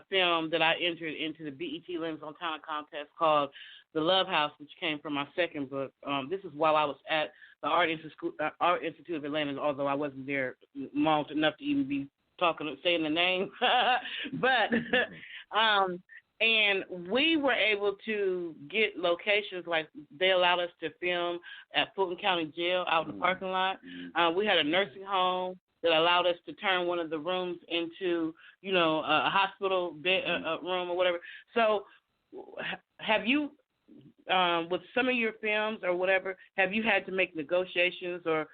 film that I entered into the BET Lens on Talent contest called The Love House, which came from my second book. This is while I was at the Art Institute of Atlanta, although I wasn't there long enough to even be saying the name. But and we were able to get locations, like they allowed us to film at Fulton County Jail out in the parking lot. We had a nursing home that allowed us to turn one of the rooms into, a hospital bed, room or whatever. So have you, with some of your films or whatever, have you had to make negotiations or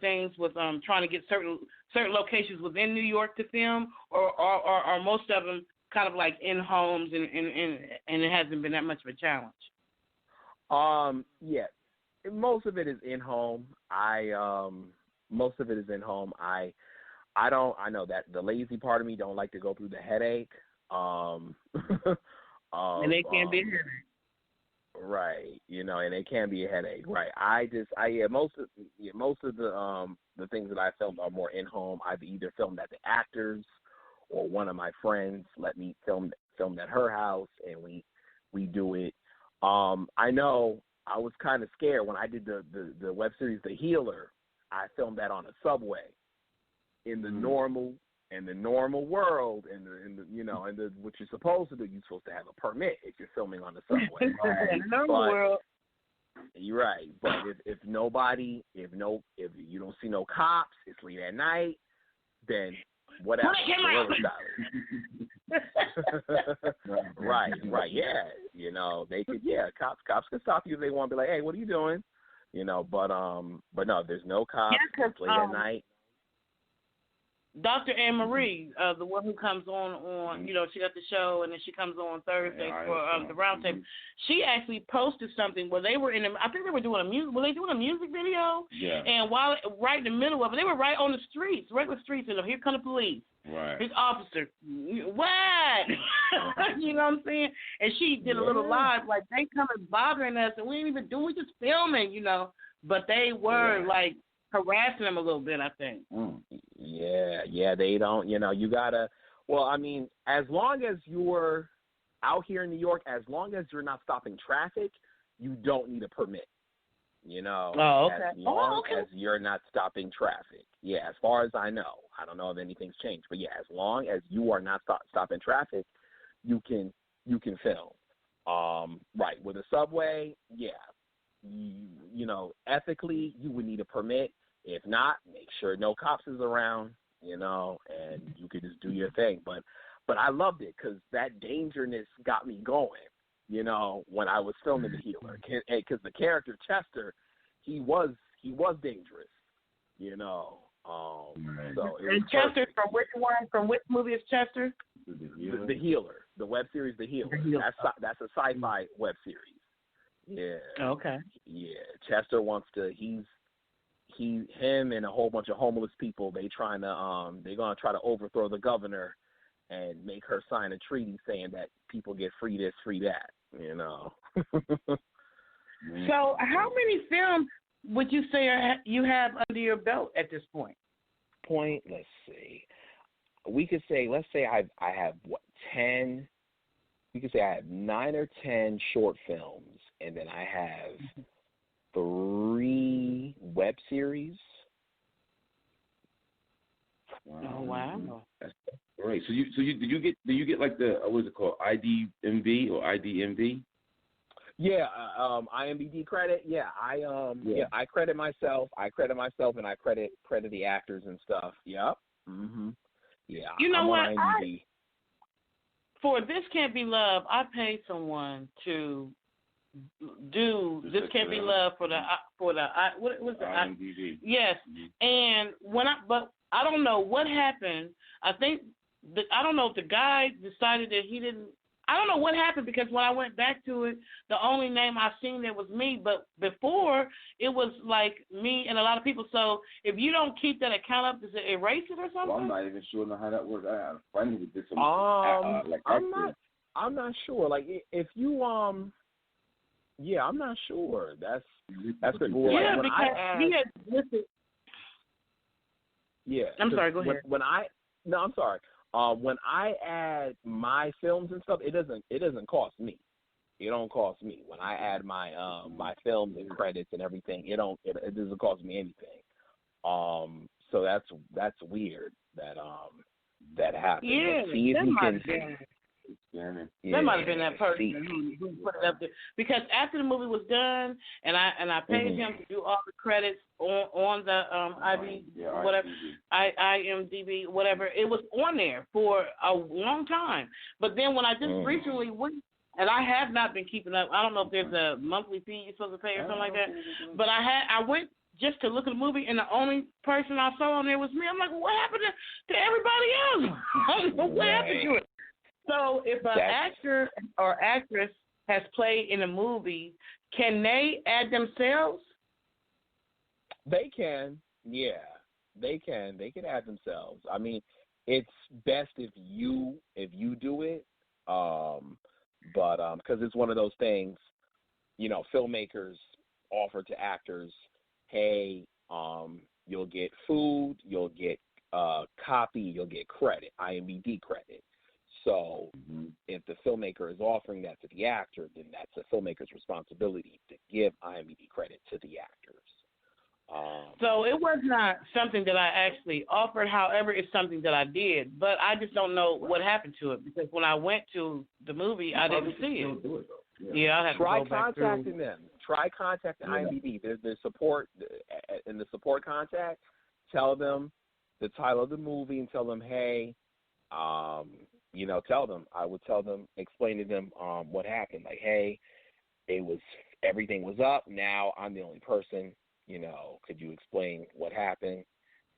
things with trying to get certain locations within New York to film, or are most of them kind of like in homes and it hasn't been that much of a challenge? Yeah, most of it is in home. Most of it is in home. I know that the lazy part of me don't like to go through the headache. And it can be a headache. Right, and it can be a headache. Right. Most of the things that I filmed are more in home. I've either filmed at the actors, or one of my friends let me film at her house, and we do it. I know I was kind of scared when I did the web series The Healer. I filmed that on a subway. In the normal world, and what you're supposed to do, you're supposed to have a permit if you're filming on the subway. Right? In the normal world. You're right, but if you don't see no cops, it's late at night, then whatever. Right, yeah. They could, cops can stop you if they want to be like, hey, what are you doing? But no, there's no cops. It's late at night. Dr. Anne Marie, the one who comes on, she got the show, and then she comes on Thursday for the roundtable. She actually posted something where they were I think they were doing a music video? Yeah. And right in the middle of it, they were right on the streets, regular streets, and here come the police. Right. His officer, what? You know what I'm saying? And she did a little live, like, they coming bothering us, and we ain't even doing, we just filming, But they were, like, harassing them a little bit, I think. Yeah, they don't, you gotta, well, I mean, as long as you're out here in New York, as long as you're not stopping traffic, you don't need a permit, Oh, okay. As long as you're not stopping traffic. Yeah, as far as I know. I don't know if anything's changed, but yeah, as long as you are not stopping traffic, you can film. Right, with a subway, yeah, ethically, you would need a permit. If not, make sure no cops is around, and you could just do your thing. But I loved it because that dangerousness got me going, when I was filming The Healer. Because the character Chester, he was dangerous, So and Chester, from which one? From which movie is Chester? The Healer, the web series The Healer. That's a sci-fi web series. Yeah. Okay. Yeah, Chester wants to. Him and a whole bunch of homeless people. They're gonna try to overthrow the governor and make her sign a treaty saying that people get free this, free that. So, how many films would you say you have under your belt at this point? Let's see. We could say, let's say I have 10. We could say I have 9 or 10 short films, and then I have 3 web series. Oh wow! That's great. So do you get like the what is it called, IDMV or IDMV? Yeah, IMDb credit. Yeah, I credit myself. And I credit the actors and stuff. Yep. Yeah. You know I'm what? on IMDb. For This Can't Be Love, I paid someone to do This Can't Be Love for the what was the IMDb? Yes, and but I don't know what happened. I don't know if the guy decided that he didn't. I don't know what happened, because when I went back to it, the only name I seen there was me. But before, it was like me and a lot of people. So if you don't keep that account up, does it erase it or something? Well, I'm not even sure how that works. I had a friend who did some. I'm not sure. Like if you yeah, I'm not sure. That's a cool. Yeah, because he had listed. Yeah. I'm sorry. Go ahead. I'm sorry. When I add my films and stuff, it doesn't cost me. It don't cost me. When I add my my films and credits and everything, it doesn't cost me anything. So that's weird that happened. Yeah, see if that you might can. have been. Yeah, That might have been that person who put it up there, because after the movie was done, and I paid him to do all the credits on the IMDb, whatever. It was on there for a long time, but then when I just recently went, and I have not been keeping up. I don't know if there's a monthly fee you're supposed to pay or something like that, but I went just to look at the movie, and the only person I saw on there was me. I'm like, well, what happened to everybody else? What happened to it? So if an actor or actress has played in a movie, can they add themselves? They can, yeah. They can add themselves. I mean, it's best if you do it, but because it's one of those things, filmmakers offer to actors, hey, you'll get food, you'll get copy, you'll get credit, IMDb credit. So if the filmmaker is offering that to the actor, then that's the filmmaker's responsibility to give IMDb credit to the actors. So it was not something that I actually offered. However, it's something that I did, but I just don't know what happened to it, because when I went to the movie, I didn't see it. Yeah, I'd have Try to go back contacting them. Try contacting IMDb. There's support in the support contact. Tell them the title of the movie and tell them, hey, explain to them what happened. Like, hey, everything was up. Now I'm the only person. Could you explain what happened?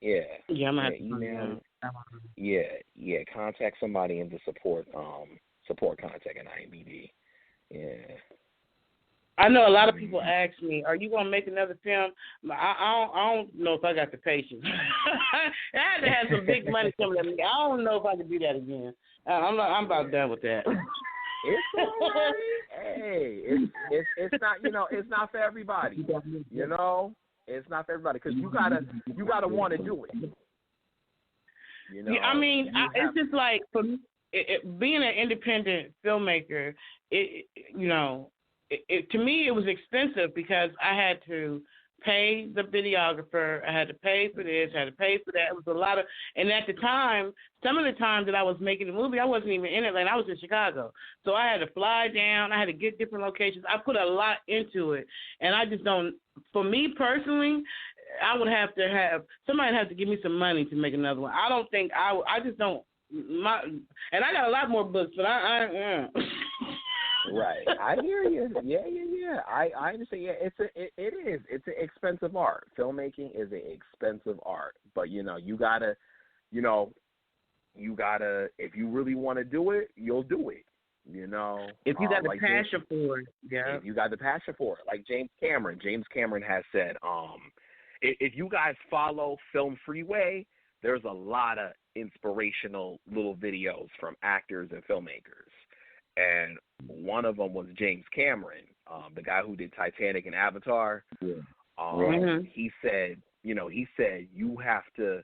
Yeah. Yeah, I'm gonna have to email. Yeah. Contact somebody in the support contact at IMDb. Yeah. I know a lot of people ask me, "Are you gonna make another film?" I don't know if I got the patience. I had to have some big money coming at me. I don't know if I can do that again. I'm about done with that. It's all right. Hey, it's not it's not for everybody. It's not for everybody, because you gotta want to do it. Yeah, I mean, it's just like, for me, being an independent filmmaker, to me it was expensive, because I had to pay the videographer, I had to pay for this, I had to pay for that. It was a lot of, and at the time, some of the time that I was making the movie, I wasn't even in Atlanta. I was in Chicago. So I had to fly down, I had to get different locations. I put a lot into it, and I just don't, for me personally, I would have to have, somebody has to give me some money to make another one. I don't think, I just don't, and I got a lot more books, but I Right, I hear you. Yeah. I understand. Yeah, it is. It's an expensive art. Filmmaking is an expensive art, but you gotta, if you really want to do it, you'll do it. If you got the passion for it, yeah. If you got the passion for it, like James Cameron has said, if you guys follow Film Freeway, there's a lot of inspirational little videos from actors and filmmakers. And one of them was James Cameron, the guy who did Titanic and Avatar. Yeah. He said you have to,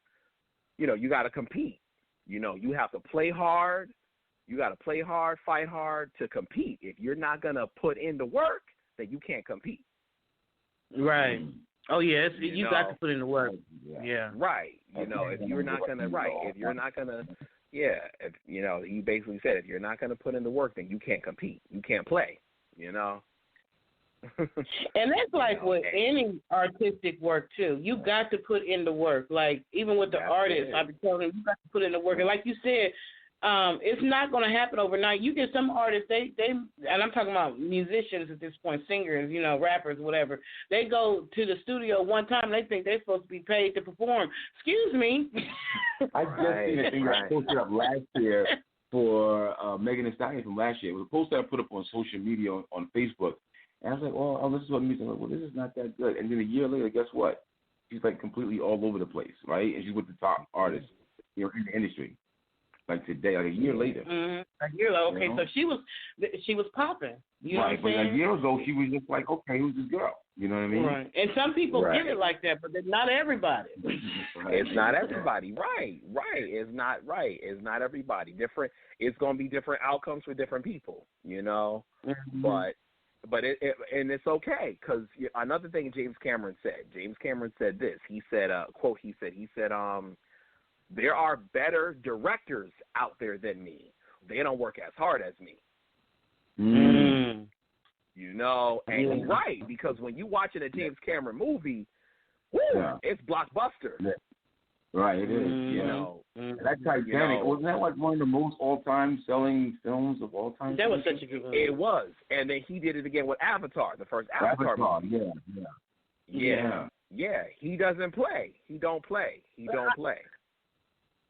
you got to compete. You have to play hard. You got to play hard, fight hard to compete. If you're not going to put in the work, then you can't compete. Right. Oh, yeah. You got to put in the work. Yeah. Right. If you're not going to, yeah, he basically said, if you're not going to put in the work, then you can't compete. You can't play, And that's like with any artistic work, too. You got to put in the work. Like, even with the artists, I've been telling them, you got to put in the work. And like you said, it's not going to happen overnight. You get some artists, they, and I'm talking about musicians at this point, singers, rappers, whatever. They go to the studio one time, they think they're supposed to be paid to perform. Excuse me. I just seen a thing I posted up last year for Megan Thee Stallion from last year. It was a post that I put up on social media on Facebook. And I was like, oh, this is what music. I'm like, well, this is not that good. And then a year later, guess what? She's like completely all over the place, right? And she's with the top artists, in the industry. like today, like a year later. A year later. Okay, so she was popping. You know right, but a year ago she was just like, okay, who's this girl? You know what I mean? Right. And some people get it like that, but not everybody. It's not everybody. Right. It's not everybody. Different. It's going to be different outcomes for different people. You know. Mm-hmm. But and it's okay, because another thing James Cameron said this. He said, quote. He said, there are better directors out there than me. They don't work as hard as me. You know, and he's right, because when you watching a James Cameron movie, it's blockbuster. Yeah. Right, it is. You know, that Titanic, wasn't that like one of the most all-time selling films of all time? That was such a good movie. It was, and then he did it again with Avatar, the first Avatar movie. Yeah. He doesn't play. He don't play.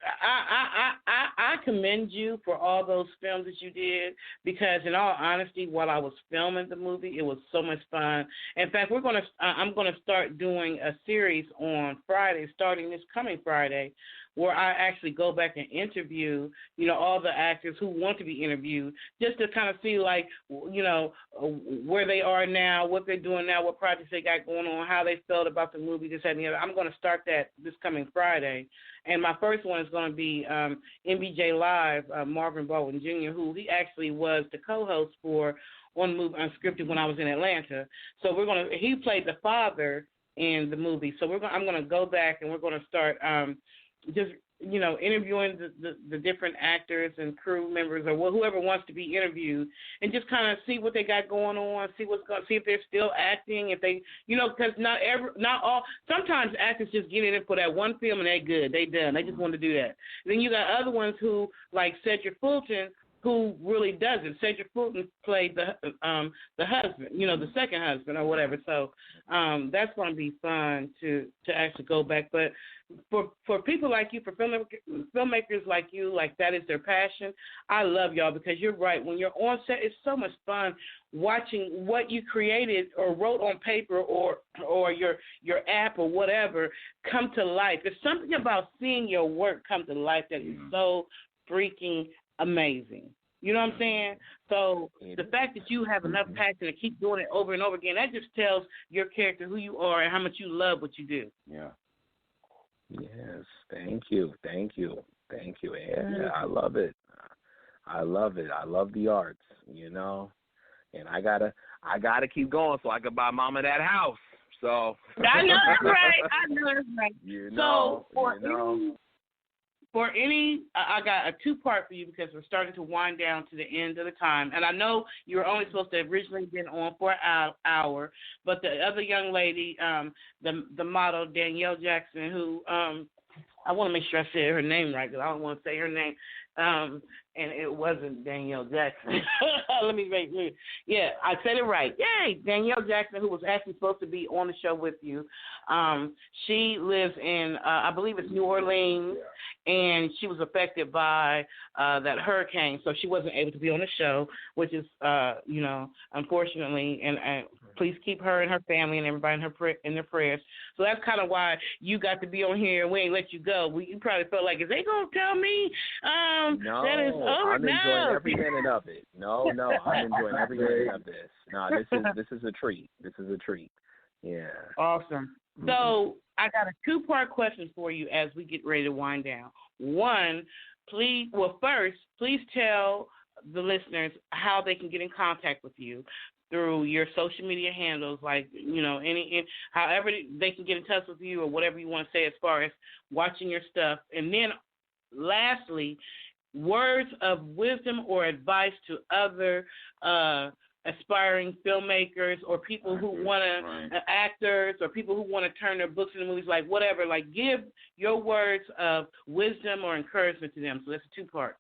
I commend you for all those films that you did, because in all honesty, while I was filming the movie, it was so much fun. In fact, I'm gonna start doing a series on Friday, starting this coming Friday, where I actually go back and interview, all the actors who want to be interviewed, just to kind of see, like, where they are now, what they're doing now, what projects they got going on, how they felt about the movie, this, that, and the other. I'm going to start that this coming Friday. And my first one is going to be MBJ Live, Marvin Baldwin Jr., who he actually was the co-host for on the movie Unscripted when I was in Atlanta. So he played the father in the movie. So I'm going to go back and we're going to start just interviewing the different actors and crew members, or whoever wants to be interviewed, and just kind of see what they got going on, see if they're still acting, if they, because not all. Sometimes actors just get in it for that one film and they're good, they done, they just want to do that. Then you got other ones who, like Cedric Fulton, who really doesn't. Cedric Fulton played the husband, the second husband or whatever. So that's going to be fun to actually go back. But for people like you, for filmmakers like you, like that is their passion, I love y'all, because you're right. When you're on set, it's so much fun watching what you created or wrote on paper or your app or whatever come to life. There's something about seeing your work come to life that is so freaking amazing. You know what I'm saying? So the fact that you have enough passion to keep doing it over and over again, that just tells your character who you are and how much you love what you do. Yeah. Yes, thank you. Yeah, I love it. I love the arts, and I gotta keep going so I can buy Mama that house. So I know that's right. So I got a two-part for you, because we're starting to wind down to the end of the time. And I know you were only supposed to have originally been on for an hour, but the other young lady, the model, Danielle Jackson, who I want to make sure I said her name right, because I don't want to say her name. And it wasn't Danielle Jackson. Let me make sure. Yeah, I said it right. Yay! Danielle Jackson, who was actually supposed to be on the show with you. She lives in, I believe it's New Orleans, and she was affected by that hurricane, so she wasn't able to be on the show, which is, unfortunately, and please keep her and her family and everybody in their prayers. So that's kind of why you got to be on here, and we ain't let you go. You probably felt like, is they going to tell me no, that is over? I'm enjoying every minute of it. No, I'm enjoying every minute of this. No, this is a treat. Yeah. Awesome. So I got a two-part question for you as we get ready to wind down. One, please tell the listeners how they can get in contact with you through your social media handles, like, however they can get in touch with you, or whatever you want to say as far as watching your stuff. And then lastly, words of wisdom or advice to other aspiring filmmakers, or people who want to, actors, or people who want to turn their books into movies, like whatever. Like, give your words of wisdom or encouragement to them. So that's a two-part.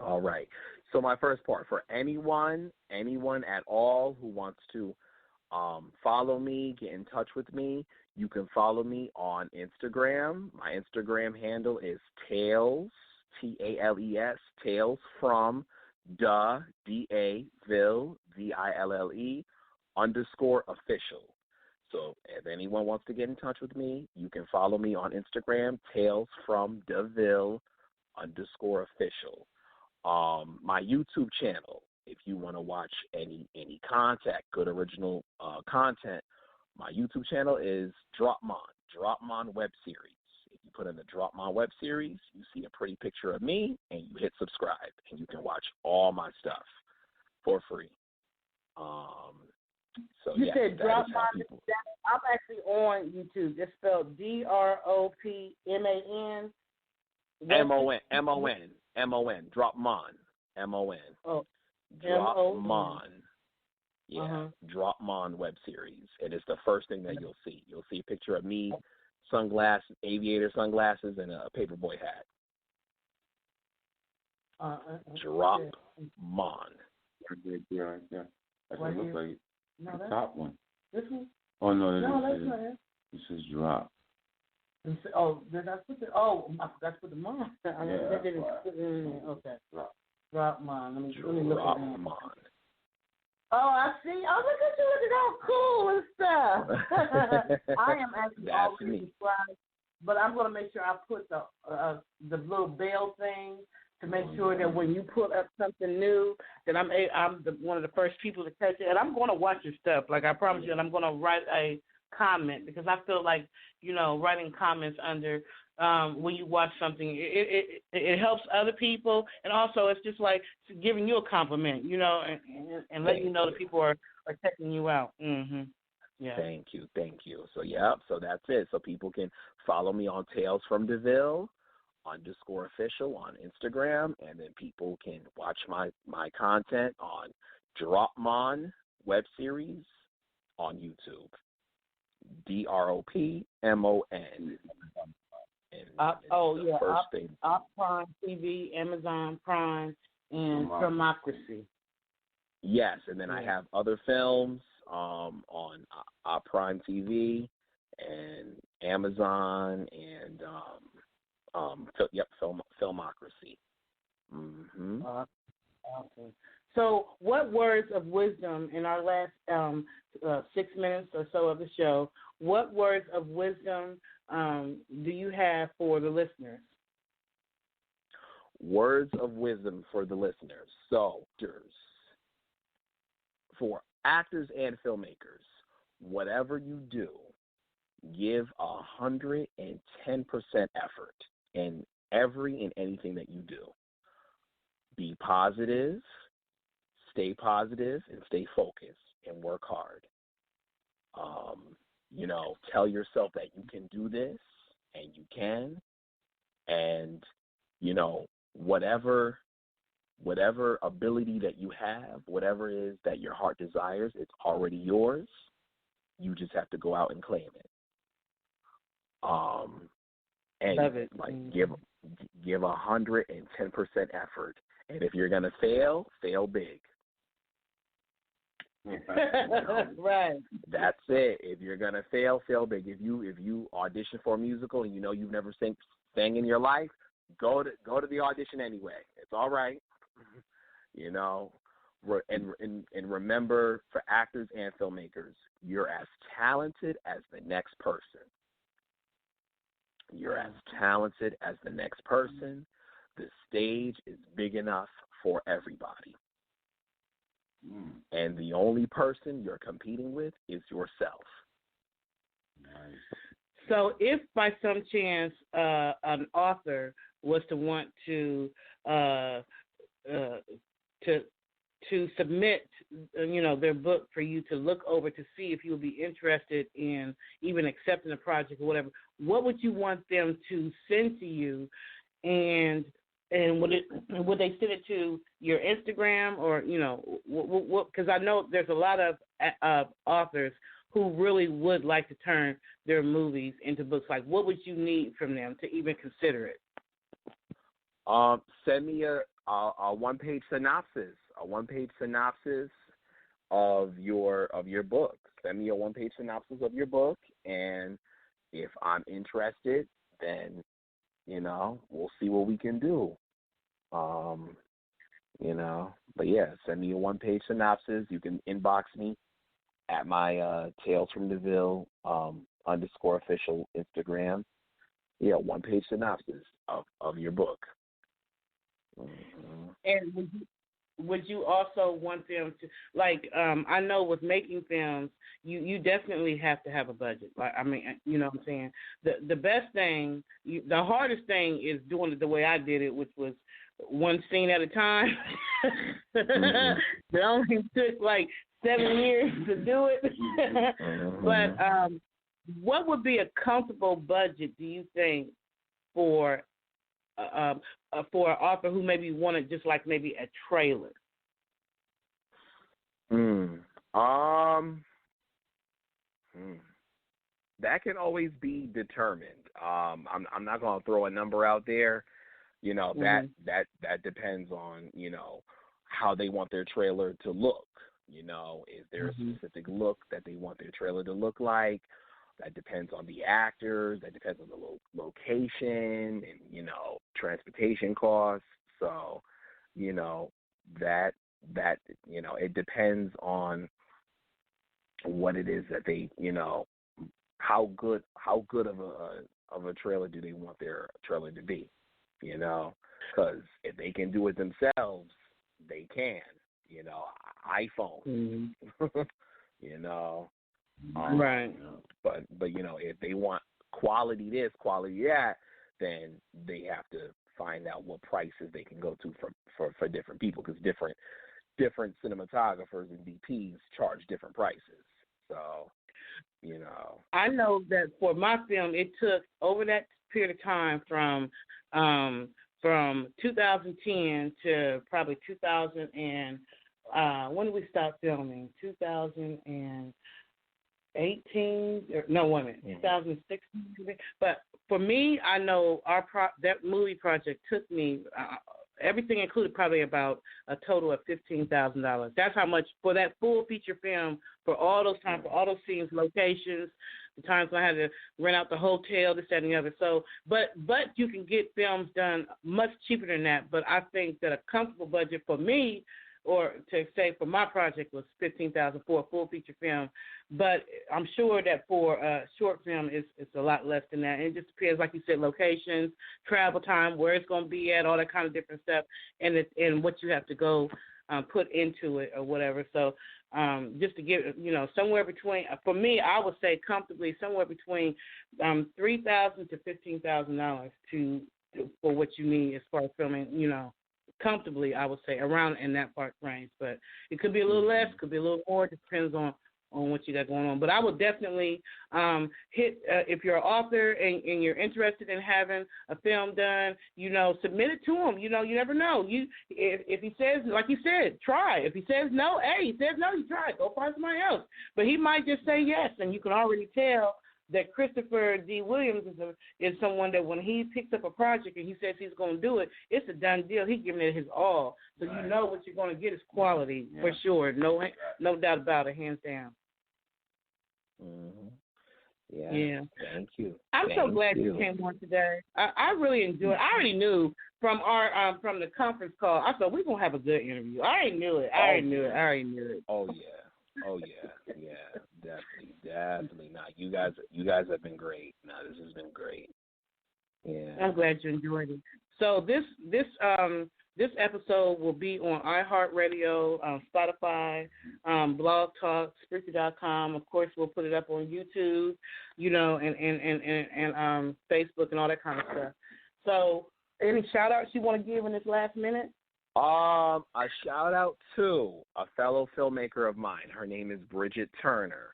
All right. So my first part, for anyone at all who wants to follow me, get in touch with me, you can follow me on Instagram. My Instagram handle is Tales, Tales, Tales from Ville, VILLE, _official. So if anyone wants to get in touch with me, you can follow me on Instagram, Tales from Deville, _official. My YouTube channel, if you want to watch any content, good original content, my YouTube channel is Dropmon Web Series. If you put in the Dropmon Web Series, you see a pretty picture of me, and you hit subscribe, and you can watch all my stuff for free. So you yeah, said Dropmon. I'm actually on YouTube. It's spelled DROPMAN. MON. Dropmon. MON. Oh. Dropmon. Yeah. Dropmon Web Series. And it's the first thing that you'll see. You'll see a picture of me, sunglasses, aviator sunglasses, and a paperboy hat. Dropmon. Yeah. That's what it looks like. No, the top one. This one? Oh, no, that's not it. This is Drop. Oh, did I put the? Oh, I forgot to put the mon. Okay. Dropmon. Let me look at that. Oh, I see. Oh, look at you looking all cool and stuff. I am actually already subscribed, but I'm going to make sure I put the little bell thing to make sure that when you put up something new, that I'm one of the first people to catch it. And I'm going to watch your stuff. Like I promise you, and I'm going to write a comment because I feel like, writing comments under when you watch something, it helps other people, and also it's just like giving you a compliment, and letting you know that people are checking you out. Yeah. Thank you. So that's it. So people can follow me on Tales from DeVille _official on Instagram, and then people can watch my content on Dropmon Web Series on YouTube. DROPMON. Prime TV, Amazon Prime, and Filmocracy. Yes, and then I have other films on Prime TV and Amazon and Filmocracy. Okay. So, what words of wisdom in our last 6 minutes or so of the show? What words of wisdom do you have for the listeners? Words of wisdom for the listeners. So, for actors and filmmakers, whatever you do, give 110% effort in every and anything that you do. Be positive, stay positive, and stay focused, and work hard. Tell yourself that you can do this, and you can, and whatever ability that you have, whatever it is that your heart desires, it's already yours. You just have to go out and claim it. And love it. Give 110% effort, and if you're gonna fail big. Right. That's it. If you're gonna fail big. If you audition for a musical and you've never sang in your life, go to the audition anyway. It's all right. And remember, for actors and filmmakers, you're as talented as the next person. You're as talented as the next person. The stage is big enough for everybody. And the only person you're competing with is yourself. Nice. So if by some chance an author was to want to submit, their book for you to look over to see if you would be interested in even accepting a project or whatever, what would you want them to send to you, and would they send it to your Instagram or what? Because I know there's a lot of authors who really would like to turn their movies into books. Like, what would you need from them to even consider it? Send me a one-page synopsis. A one-page synopsis of your book. Send me a one-page synopsis of your book, and if I'm interested, then we'll see what we can do. But yeah, send me a one-page synopsis. You can inbox me at my Tales from DeVille _official Instagram. Yeah, one-page synopsis of your book. And would you also want them to, like, I know with making films, you definitely have to have a budget. Like, I mean, you know what I'm saying? The best thing, the hardest thing is doing it the way I did it, which was one scene at a time. It only took like 7 years to do it. But what would be a comfortable budget, do you think, for an author who maybe wanted just like maybe a trailer? That can always be determined. I'm not going to throw a number out there. You know, that depends on, you know, how they want their trailer to look. You know, is there a specific look that they want their trailer to look like? That depends on the actors. That depends on the location and, you know, transportation costs. So, you know, that you know, it depends on what it is that they, you know, how good of a trailer do they want their trailer to be? You know, because if they can do it themselves, they can. You know, iPhone. You know. Right. But you know, if they want quality this, quality that, then they have to find out what prices they can go to for different people, because different cinematographers and DPs charge different prices. So, you know. I know that for my film, it took over that period of time from 2010 to probably 2000 and when did we stop filming? 2018? No, wait a minute, 2016. But for me, I know that movie project took me, everything included, probably about a total of $15,000. That's how much for that full feature film, for all those times, for all those scenes, locations, the times when I had to rent out the hotel, this, that, and the other. So, but you can get films done much cheaper than that. But I think that a comfortable budget for me, or to say for my project, was $15,000 for a full feature film. But I'm sure that for a short film, it's a lot less than that. And it just depends, like you said, locations, travel time, where it's going to be at, all that kind of different stuff, and what you have to go put into it or whatever. So just to give, you know, somewhere between, for me, I would say comfortably somewhere between $3,000 to $15,000 for what you need as far as filming, you know. Comfortably, I would say around in that part range, but it could be a little less, could be a little more. It depends on what you got going on. But I would definitely hit if you're an author and you're interested in having a film done, you know, submit it to him. You know, you never know. If he says, like you said, try. If he says no, hey, he says no, you try. Go find somebody else. But he might just say yes, and you can already tell that Christopher D Williams is someone that when he picks up a project and he says he's going to do it, it's a done deal. He's giving it his all. So you know what you're going to get is quality for sure. No doubt about it, hands down. Yeah. Thank you. I'm so glad you came on today. I really enjoyed it. I already knew from our from the conference call. I thought we're going to have a good interview. I already knew it. I already knew it. Oh, yeah. Definitely not. You guys have been great. No, this has been great. Yeah. I'm glad you enjoyed it. So this episode will be on iHeartRadio, Spotify, Blog Talk, Spreaker.com. Of course, we'll put it up on YouTube, you know, and Facebook and all that kind of stuff. So, any shout outs you want to give in this last minute? A shout out to a fellow filmmaker of mine. Her name is Bridget Turner.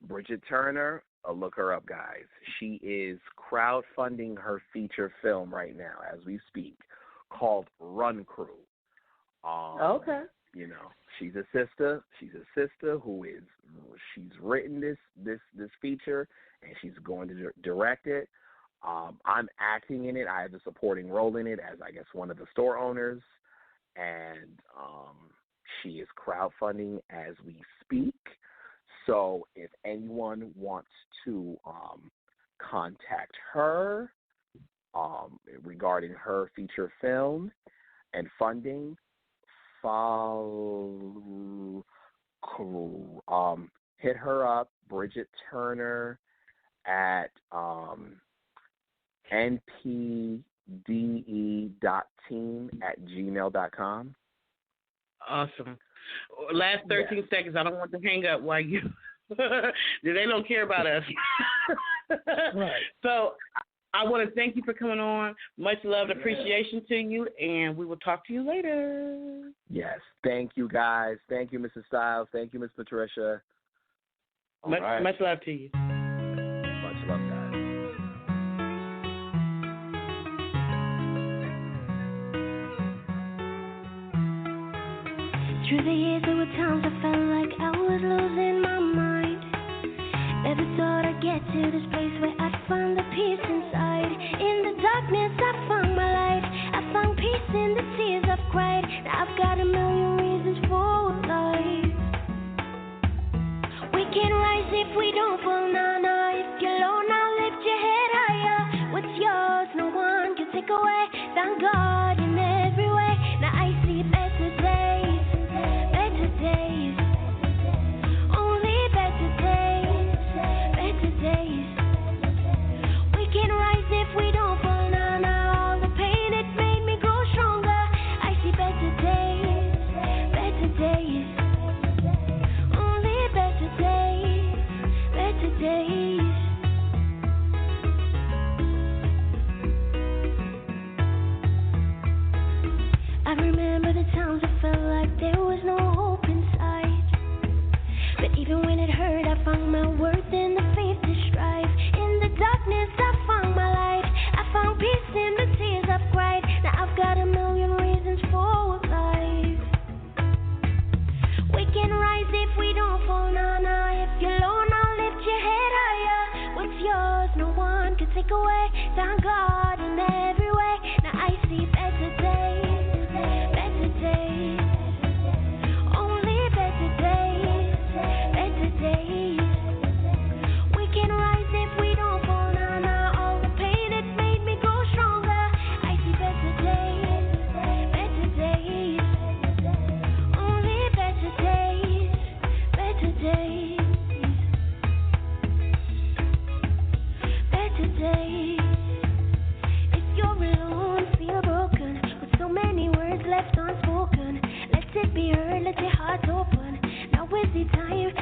Bridget Turner, look her up, guys. She is crowdfunding her feature film right now as we speak, called Run Crew. Okay. You know, she's a sister. She's written this feature, and she's going to direct it. I'm acting in it. I have a supporting role in it as, I guess, one of the store owners. And she is crowdfunding as we speak. So if anyone wants to contact her regarding her feature film and funding, hit her up, Bridget Turner, at NP de.team@gmail.com. Awesome. Last 13 seconds. I don't want to hang up while you. They don't care about us. Right. So I want to thank you for coming on. Much love and appreciation to you, and we will talk to you later. Yes. Thank you, guys. Thank you, Mrs. Styles. Thank you, Miss Patricia. Much love to you. Much love, guys. Through the years, there were times I felt like I was losing my mind. Never thought I'd get to this place where I'd find the peace inside. In the darkness, I found my light. I found peace in the tears I've cried. Now I've got a million reasons for life. We can rise if we don't fall, nah, nah. If you're low, now lift your head higher. What's yours, no one can take away. Thank God in every way. Now I see better days. Better days, only better days, better days. We can rise if we don't fall, nah, nah. All the pain, it made me grow stronger. I see better days, only better days, better days. I remember the times I felt like there was no hope inside. But even when it hurt, I found my worth in the faith to strive. In the darkness, I found my light. I found peace in the tears I've cried. Now I've got a million reasons for life. We can rise if we don't fall, nah, nah. If you're low, now lift your head higher. What's yours, no one can take away. Thank God in every way. Now I see better days. Better days, only better days, better days. We can rise if we don't fall, nah, nah. All the pain, it made me grow stronger. I see better days, only better days, better days, better days. If you're alone, feel broken, with so many words left unspoken, let it be heard, let your heart open. Now is the time